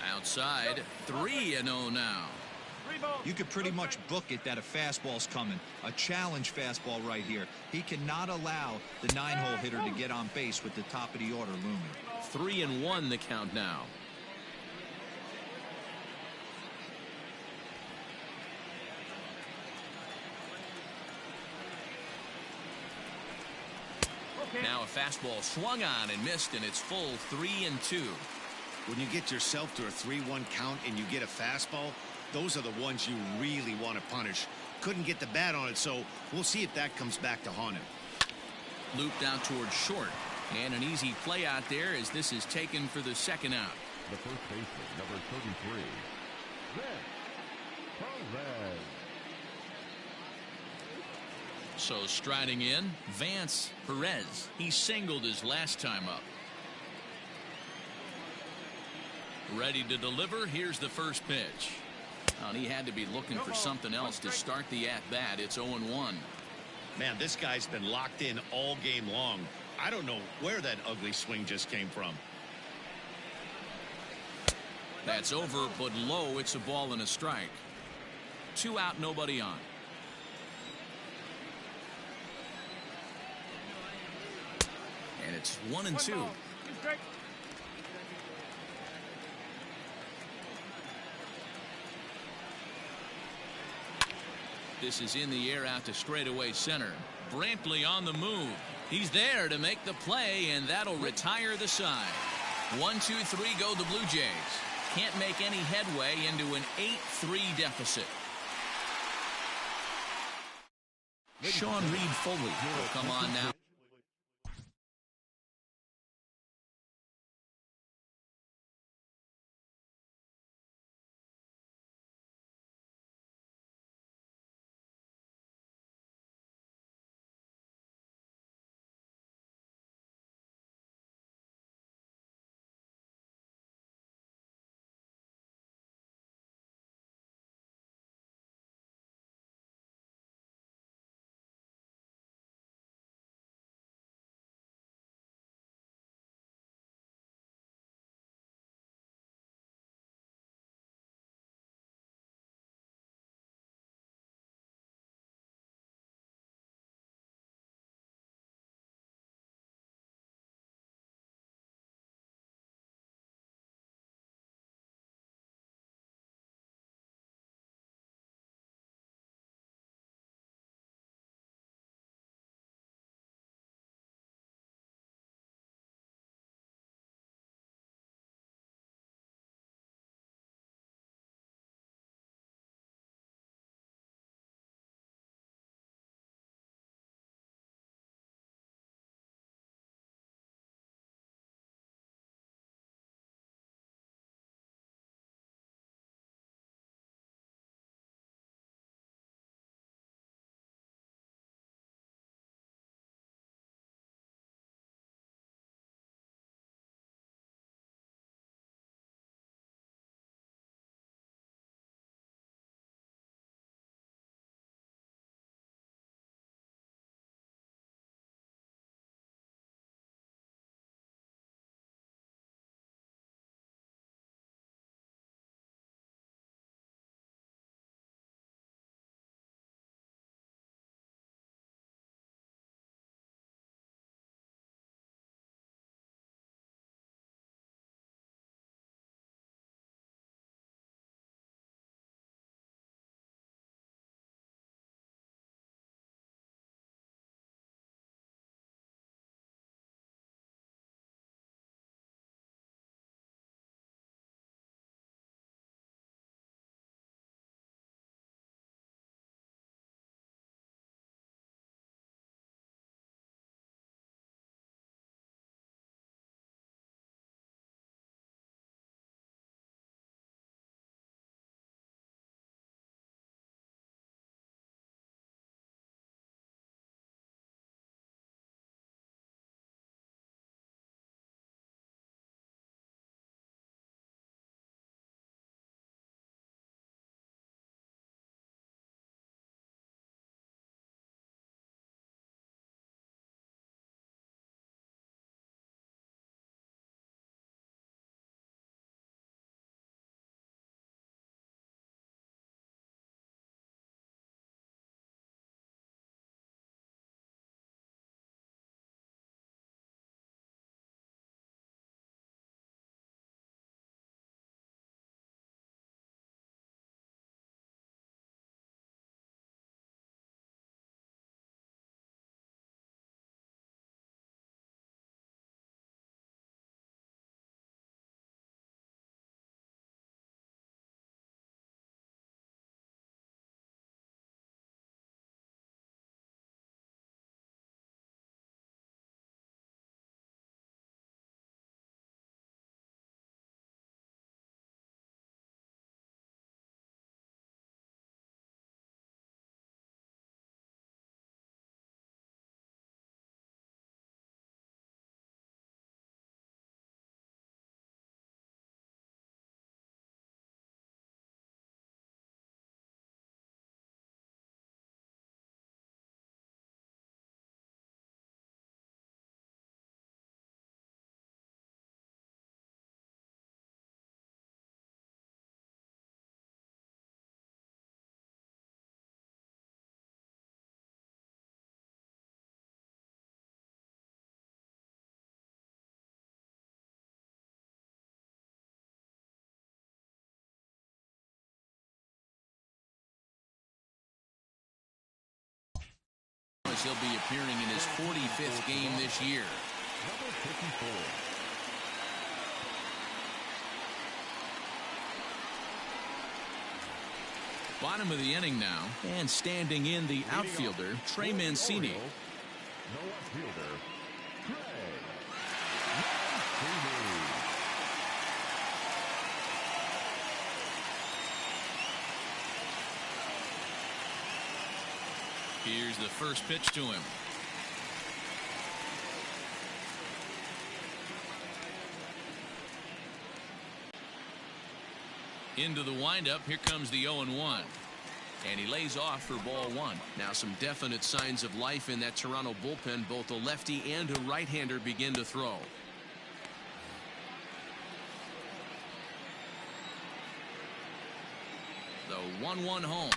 Outside, 3-0 now. You could pretty much book it that a fastball's coming. A challenge fastball right here. He cannot allow the 9-hole hitter to get on base with the top of the order looming. 3-1 the count now. Now a fastball swung on and missed, and it's full 3-2. When you get yourself to a 3-1 count and you get a fastball, those are the ones you really want to punish. Couldn't get the bat on it, so we'll see if that comes back to haunt him. Looped out towards short. And an easy play out there as this is taken for the second out. The first baseman, number 33, Perez. So striding in, Vance Perez. He singled his last time up. Ready to deliver. Here's the first pitch. And he had to be looking for something else to start the at-bat. It's 0-1. Man, this guy's been locked in all game long. I don't know where that ugly swing just came from. That's over, but low. It's a ball and a strike. 2 out, nobody on. And it's 1-2. This is in the air out to straightaway center. Brantley on the move. He's there to make the play, and that'll retire the side. 1-2-3 go the Blue Jays. Can't make any headway into an 8-3 deficit. Sean Reed Foley will come on now. as he'll be appearing in his 45th game this year. Number 54. Bottom of the inning now, and standing in the outfielder, Trey Mancini. No left fielder, Trey Mancini. Here's the first pitch to him. Into the windup. Here comes the 0-1. And he lays off for ball one. Now some definite signs of life in that Toronto bullpen. Both a lefty and a right-hander begin to throw. The 1-1 home.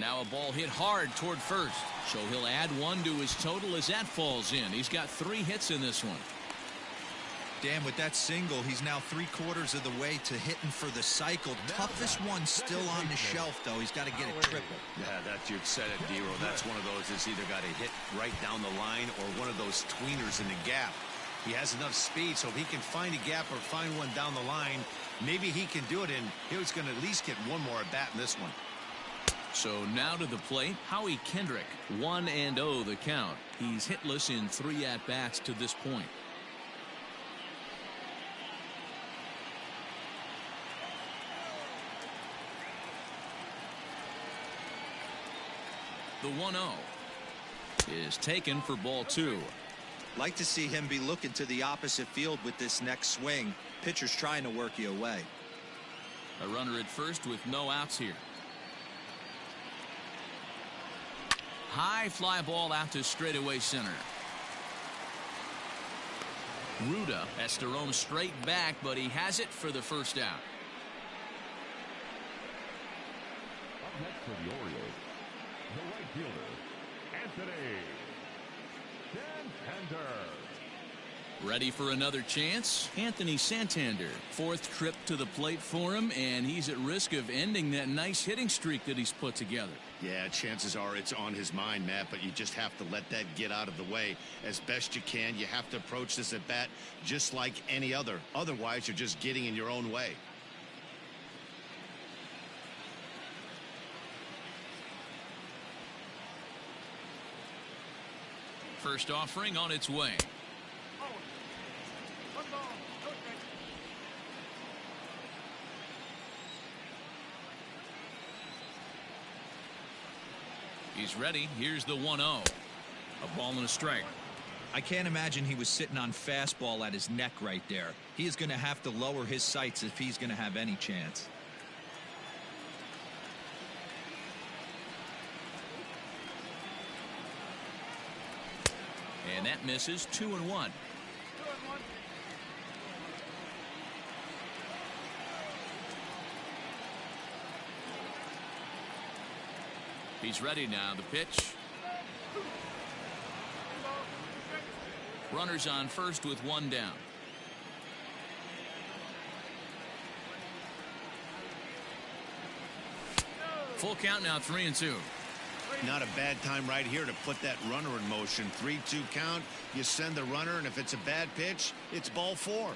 Now a ball hit hard toward first. So he'll add one to his total as that falls in. He's got 3 hits in this one. Dan, with that single, he's now 3/4 of the way to hitting for the cycle. Toughest one still on the shelf, though. He's got to get a triple. Yeah, you've said it, D-Ro. That's one of those that's either got to hit right down the line or one of those tweeners in the gap. He has enough speed, so if he can find a gap or find one down the line, maybe he can do it, and he's going to at least get one more at bat in this one. So now to the plate, Howie Kendrick. 1-0 the count. He's hitless in 3 at-bats to this point. The 1-0 is taken for ball 2. Like to see him be looking to the opposite field with this next swing. Pitcher's trying to work you away. A runner at first with no outs here. High fly ball out to straightaway center. Ruda has to roam straight back, but he has it for the first out. Up next for the Orioles, the right fielder, Anthony Santander. Ready for another chance? Anthony Santander. 4th trip to the plate for him, and he's at risk of ending that nice hitting streak that he's put together. Yeah, chances are it's on his mind, Matt, but you just have to let that get out of the way as best you can. You have to approach this at bat just like any other. Otherwise, you're just getting in your own way. First offering on its way. He's ready. Here's the 1-0. A ball and a strike. I can't imagine he was sitting on fastball at his neck right there. He is going to have to lower his sights if he's going to have any chance. And that misses. 2-1. He's ready now. The pitch. Runners on first with 1 down. Full count now. 3-2. Not a bad time right here to put that runner in motion. 3-2 count. You send the runner, and if it's a bad pitch, it's ball 4.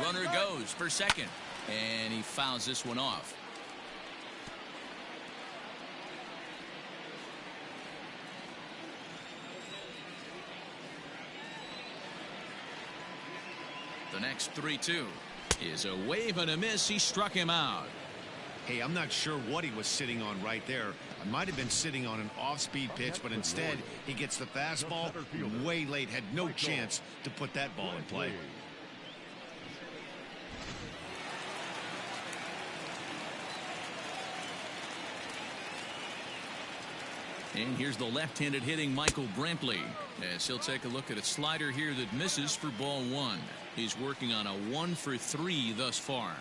Runner goes for second, and he fouls this one off. The next 3-2 is a wave and a miss. He struck him out. Hey, I'm not sure what he was sitting on right there. I might have been sitting on an off-speed pitch, but instead he gets the fastball way late. Had no chance to put that ball in play. And here's the left-handed hitting Michael Brantley, as he'll take a look at a slider here that misses for ball 1. He's working on a 1-for-3 thus far.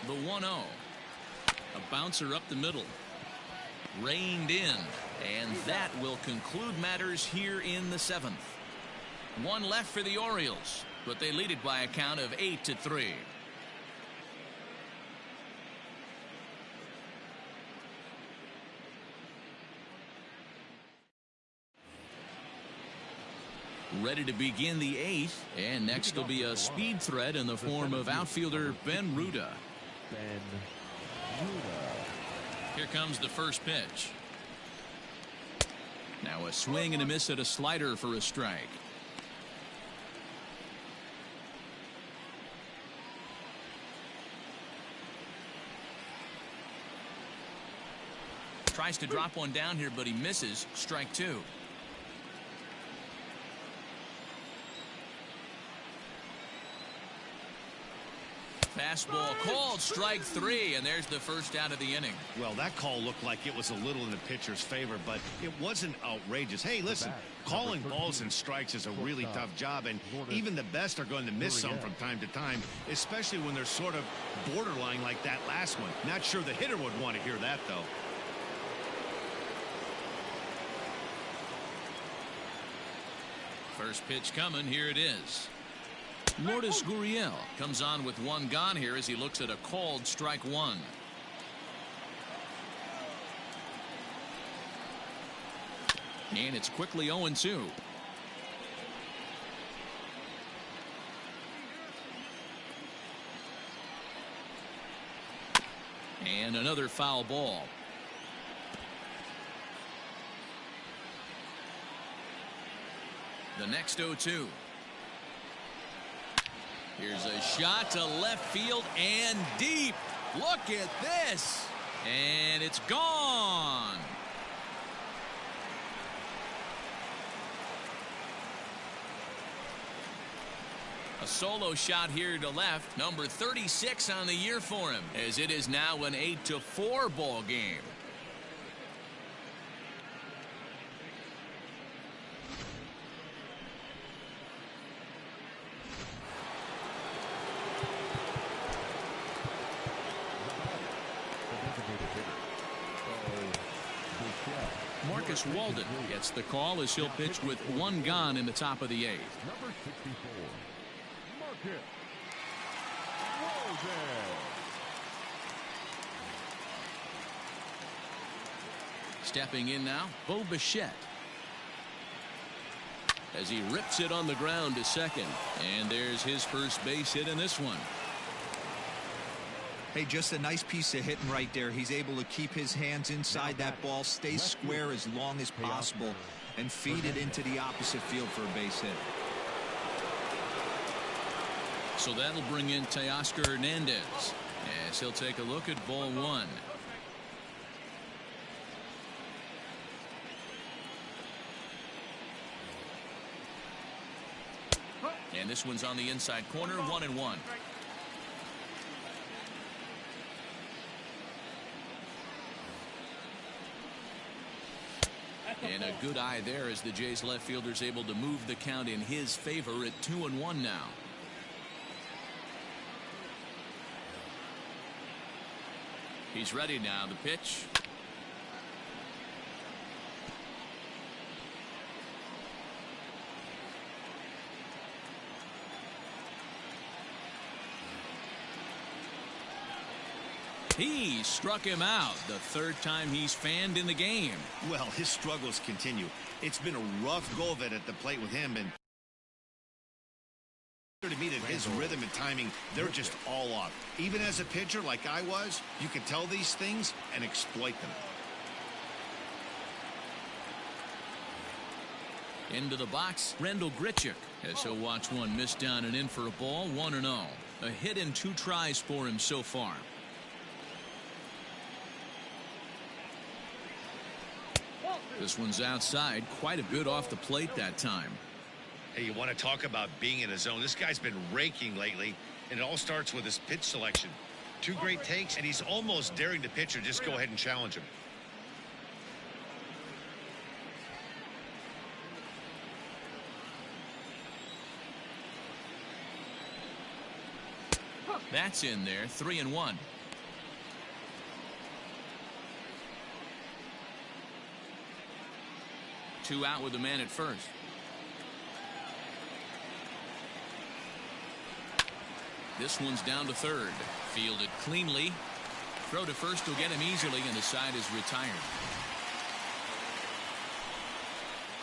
The 1-0. A bouncer up the middle. Reined in. And that will conclude matters here in the 7th. One left for the Orioles, but they lead it by a count of 8-3. Ready to begin the 8th, and next will be a speed threat in the form of outfielder Ben Ruda. Here comes the first pitch. Now a swing and a miss at a slider for a strike. Tries to drop one down here, but he misses. Strike 2. Fastball called, strike 3, and there's the first out of the inning. Well, that call looked like it was a little in the pitcher's favor, but it wasn't outrageous. Hey, listen, calling balls and strikes is a really tough job, and even the best are going to miss some from time to time, especially when they're sort of borderline like that last one. Not sure the hitter would want to hear that, though. First pitch coming. Here it is. Lourdes Gurriel comes on with one gone here as he looks at a called strike 1. And it's quickly 0-2. And another foul ball. The next 0-2. Here's a shot to left field and deep. Look at this. And it's gone. A solo shot here to left. Number 36 on the year for him, as it is now an 8-4 ball game. Marcus Walden gets the call as he'll pitch with one gone in the top of the 8th. Number 64, Marcus Walden. Stepping in now, Bo Bichette. As he rips it on the ground to second. And there's his first base hit in this one. Hey, just a nice piece of hitting right there. He's able to keep his hands inside that ball, stay square as long as possible, and feed it into the opposite field for a base hit. So that'll bring in Teoscar Hernandez as he'll take a look at ball 1. And this one's on the inside corner, 1-1. And a good eye there as the Jays left fielder's able to move the count in his favor at 2-1 now. He's ready now. The pitch. He struck him out the third time he's fanned in the game. Well, his struggles continue. It's been a rough go of it at the plate with him, and to me that his rhythm and timing, they're just all off. Even as a pitcher like I was, you can tell these things and exploit them. Into the box, Randall Grichuk, as he'll watch one miss down and in for a ball, 1-0. A hit in 2 tries for him so far. This one's outside, quite a bit off the plate that time. Hey, you want to talk about being in a zone? This guy's been raking lately, and it all starts with his pitch selection. 2 great takes, and he's almost daring the pitcher just go ahead and challenge him. That's in there, 3-1. Two out with the man at first. This one's down to third. Fielded cleanly. Throw to first will get him easily, and the side is retired.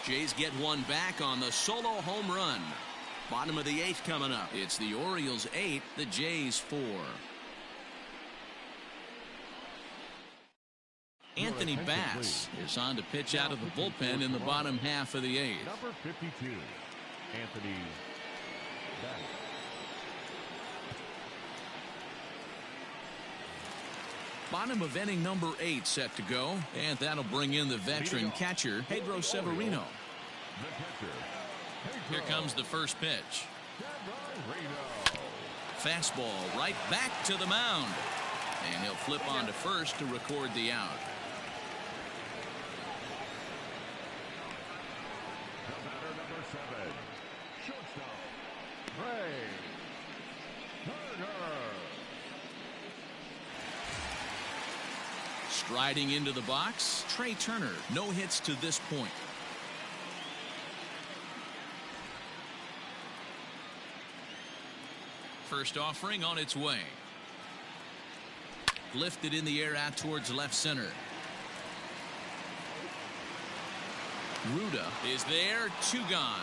Jays get one back on the solo home run. Bottom of the 8th coming up. It's the Orioles 8, the Jays 4. Anthony Bass is on to pitch out of the bullpen in the bottom half of the 8th. Number 52, Anthony Bass. Bottom of inning number 8 set to go, and that'll bring in the veteran catcher Pedro Severino. Here comes the first pitch. Fastball right back to the mound, and he'll flip on to first to record the out. The batter, number 7, shortstop, Trey Turner. Striding into the box, Trey Turner. No hits to this point. First offering on its way. Lifted in the air out towards left center. Ruda is there, 2 gone.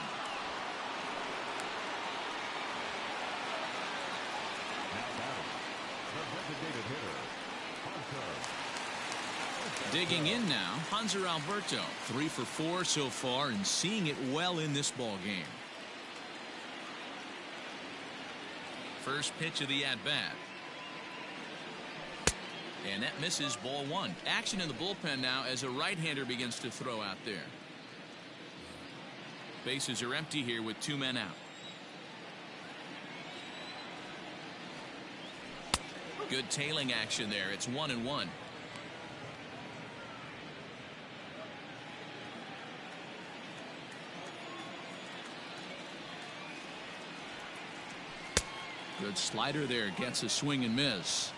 Now batting, the designated hitter, Hunter. Digging in now, Hanser Alberto. 3 for 4 so far and seeing it well in this ball game. First pitch of the at-bat. And that misses, ball 1. Action in the bullpen now as a right-hander begins to throw out there. Bases are empty here with 2 men out. Good tailing action there. It's 1-1. Good slider there, gets a swing and miss.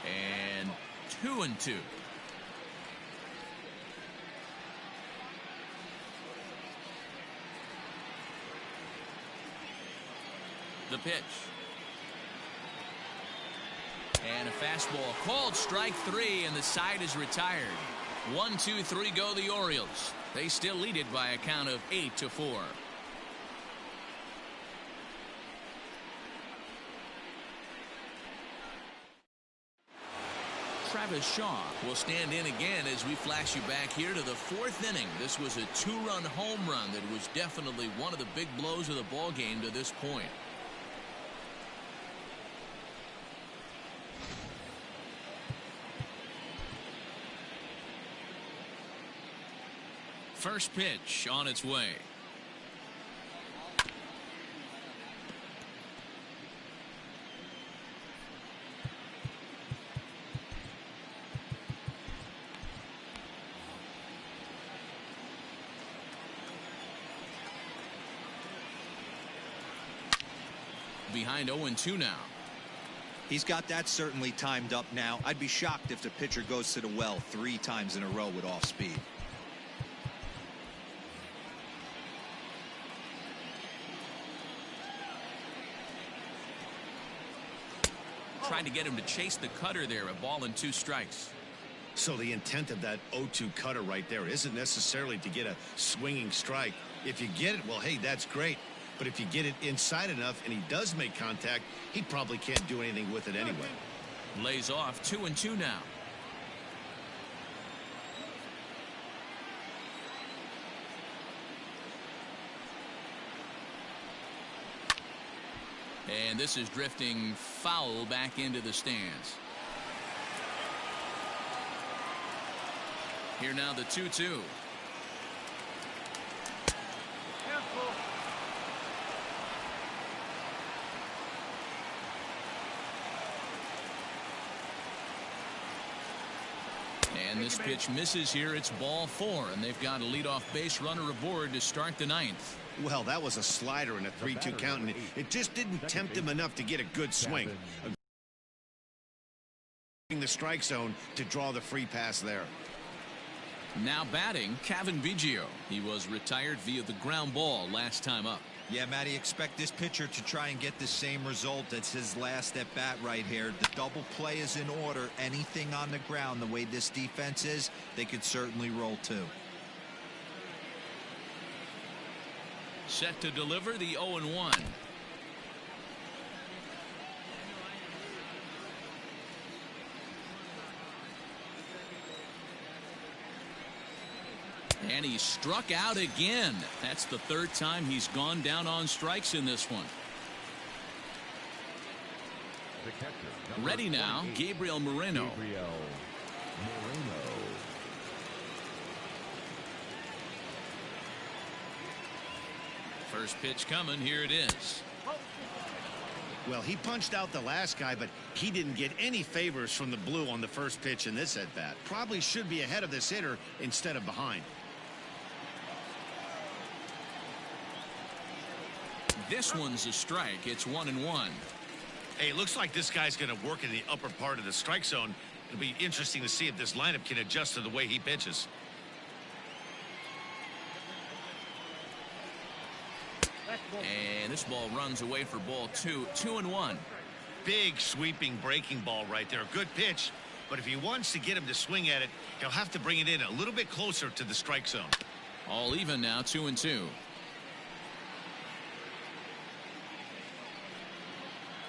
And 2-2. The pitch. And a fastball called strike 3, and the side is retired. 1-2-3 go the Orioles. They still lead it by a count of 8-4. Travis Shaw will stand in again as we flash you back here to the 4th inning. This was a 2-run home run that was definitely one of the big blows of the ball game to this point. First pitch on its way. Behind 0-2 now. He's got that certainly timed up now. I'd be shocked if the pitcher goes to the well 3 times in a row with off speed. Trying to get him to chase the cutter there. A ball and 2 strikes. So the intent of that 0-2 cutter right there isn't necessarily to get a swinging strike. If you get it, well, hey, that's great. But if you get it inside enough and he does make contact, he probably can't do anything with it anyway. Lays off. 2-2 now. And this is drifting foul back into the stands. Here now the 2-2. And this pitch misses here. It's ball 4, and they've got a leadoff base runner aboard to start the 9th. Well, that was a slider in a 3-2 count, and it just didn't tempt him enough to get a good swing. The strike zone to draw the free pass there. Now batting, Kevin Biggio. He was retired via the ground ball last time up. Yeah, Matty, expect this pitcher to try and get the same result. That's his last at bat right here. The double play is in order. Anything on the ground, the way this defense is, they could certainly roll too. Set to deliver the 0-1. And he struck out again. That's the third time he's gone down on strikes in this one. The catcher, Ready now, Gabriel Moreno. Gabriel Moreno. First pitch coming. Here it is. Well, he punched out the last guy, but he didn't get any favors from the blue on the first pitch in this at-bat. Probably should be ahead of this hitter instead of behind. This one's a strike. It's 1-1. Hey, it looks like this guy's going to work in the upper part of the strike zone. It'll be interesting to see if this lineup can adjust to the way he pitches. And this ball runs away for ball 2. 2-1. Big sweeping breaking ball right there. Good pitch. But if he wants to get him to swing at it, he'll have to bring it in a little bit closer to the strike zone. All even now, 2-2.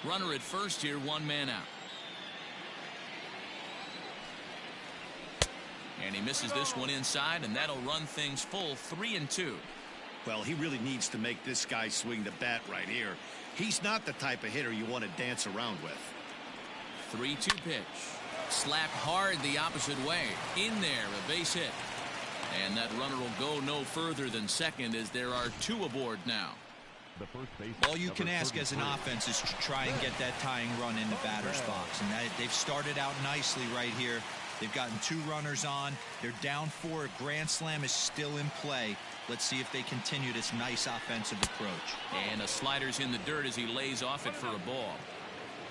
Runner at first here, one man out. And he misses this one inside, and that'll run things full 3-2. Well, he really needs to make this guy swing the bat right here. He's not the type of hitter you want to dance around with. 3-2 pitch. Slapped hard the opposite way. In there, a base hit. And that runner will go no further than second as there are 2 aboard now. The first base, All you can ask as an offense is to try and get that tying run in the batter's box. And they've started out nicely right here. They've gotten 2 runners on. They're down 4. A grand slam is still in play. Let's see if they continue this nice offensive approach. And a slider's in the dirt as he lays off it for a ball.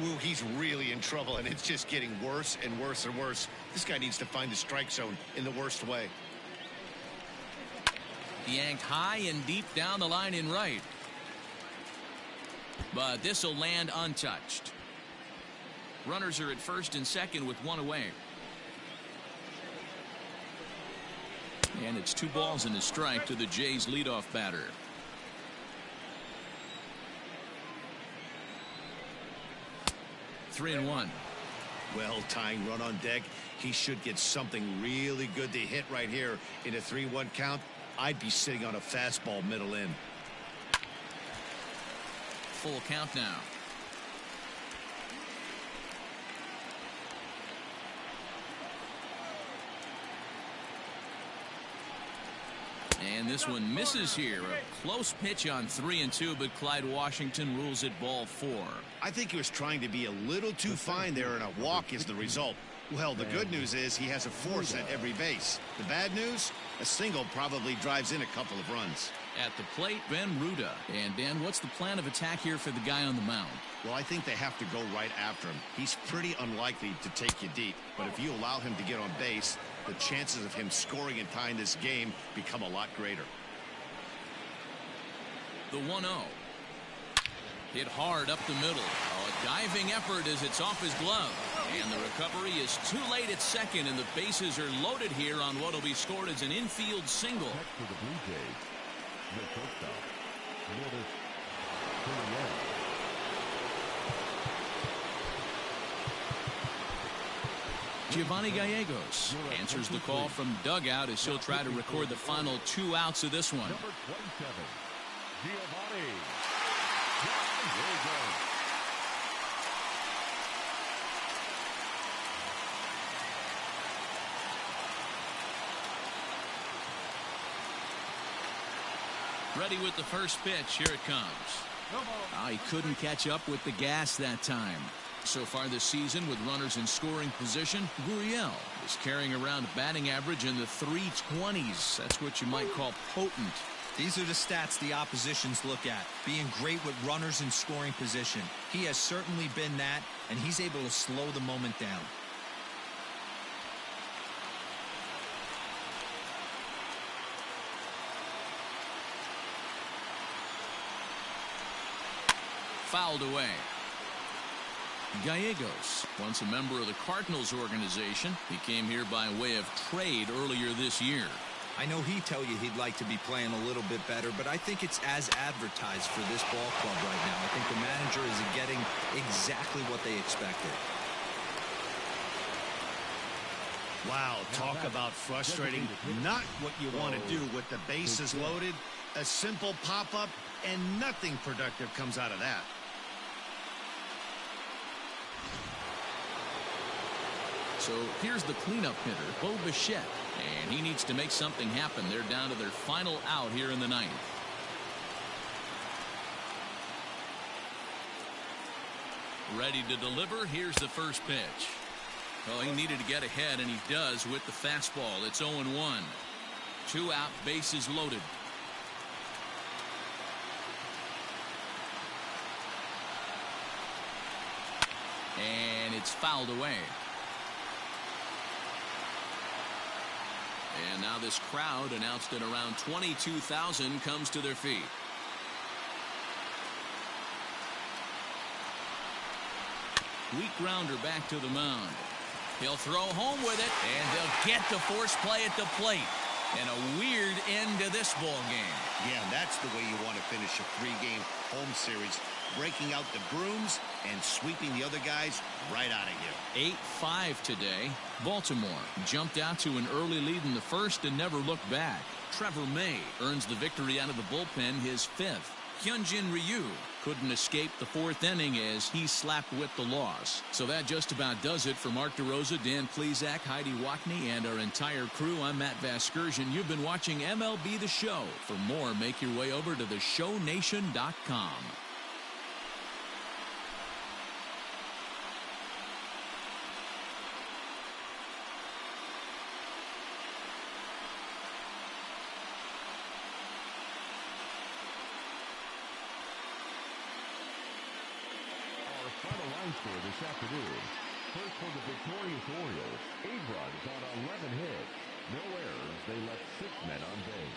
Ooh, he's really in trouble, and it's just getting worse and worse and worse. This guy needs to find the strike zone in the worst way. Yanked high and deep down the line in right. But this will land untouched. Runners are at first and second with 1 away. And it's 2 balls and a strike to the Jays leadoff batter. Three and 1. Well, tying run on deck. He should get something really good to hit right here in a 3-1 count. I'd be sitting on a fastball middle in. Full count now. And this one misses here. A close pitch on 3-2, but Clyde Washington rules it ball 4. I think he was trying to be a little too fine there, and a walk is the result. Well, the good news is he has a force at every base. The bad news, a single probably drives in a couple of runs. At the plate, Ben Ruda. And Dan, what's the plan of attack here for the guy on the mound? Well, I think they have to go right after him. He's pretty unlikely to take you deep, but if you allow him to get on base, the chances of him scoring and tying this game become a lot greater. The 1-0. Hit hard up the middle. A diving effort as it's off his glove. And the recovery is too late at second, and the bases are loaded here on what will be scored as an infield single. for the Blue Jays, the shortstop, Lourdes Gurriel. Giovanni Gallegos answers the call from dugout as he'll try to record the final 2 outs of this one. Number 27, Giovanni Gallegos. Ready with the first pitch. Here it comes. He couldn't catch up with the gas that time. So far this season, with runners in scoring position, Gurriel is carrying around a batting average in the 320s. That's what you might call potent. These are the stats the oppositions look at. Being great with runners in scoring position. He has certainly been that, and he's able to slow the moment down. fouled away. Gallegos, once a member of the Cardinals organization, he came here by way of trade earlier this year. I know he'd tell you he'd like to be playing a little bit better, but I think it's as advertised for this ball club right now. I think the manager is getting exactly what they expected. Wow, talk about frustrating. Not what you want to do with the bases loaded. A simple pop-up, and nothing productive comes out of that. So here's the cleanup hitter, Bo Bichette, and he needs to make something happen. They're down to their final out here in the ninth. Ready to deliver. Here's the first pitch. Well, he needed to get ahead, and he does with the fastball. It's 0-1. 2 out, bases loaded. And it's fouled away. And now this crowd, announced at around 22,000, comes to their feet. Weak grounder back to the mound. He'll throw home with it, and they'll get the force play at the plate. And a weird end to this ball game. Yeah, that's the way you want to finish a 3-game home series. Breaking out the brooms and sweeping the other guys right out of here. 8-5 today. Baltimore jumped out to an early lead in the first and never looked back. Trevor May earns the victory out of the bullpen, his 5th. Hyunjin Ryu couldn't escape the 4th inning as he slapped with the loss. So that just about does it for Mark DeRosa, Dan Plesac, Heidi Wackney, and our entire crew. I'm Matt Vasgersian. You've been watching MLB The Show. For more, make your way over to theshownation.com. Final line score this afternoon. First for the victorious Orioles, 8 runs on 11 hits. No errors. They left 6 men on base.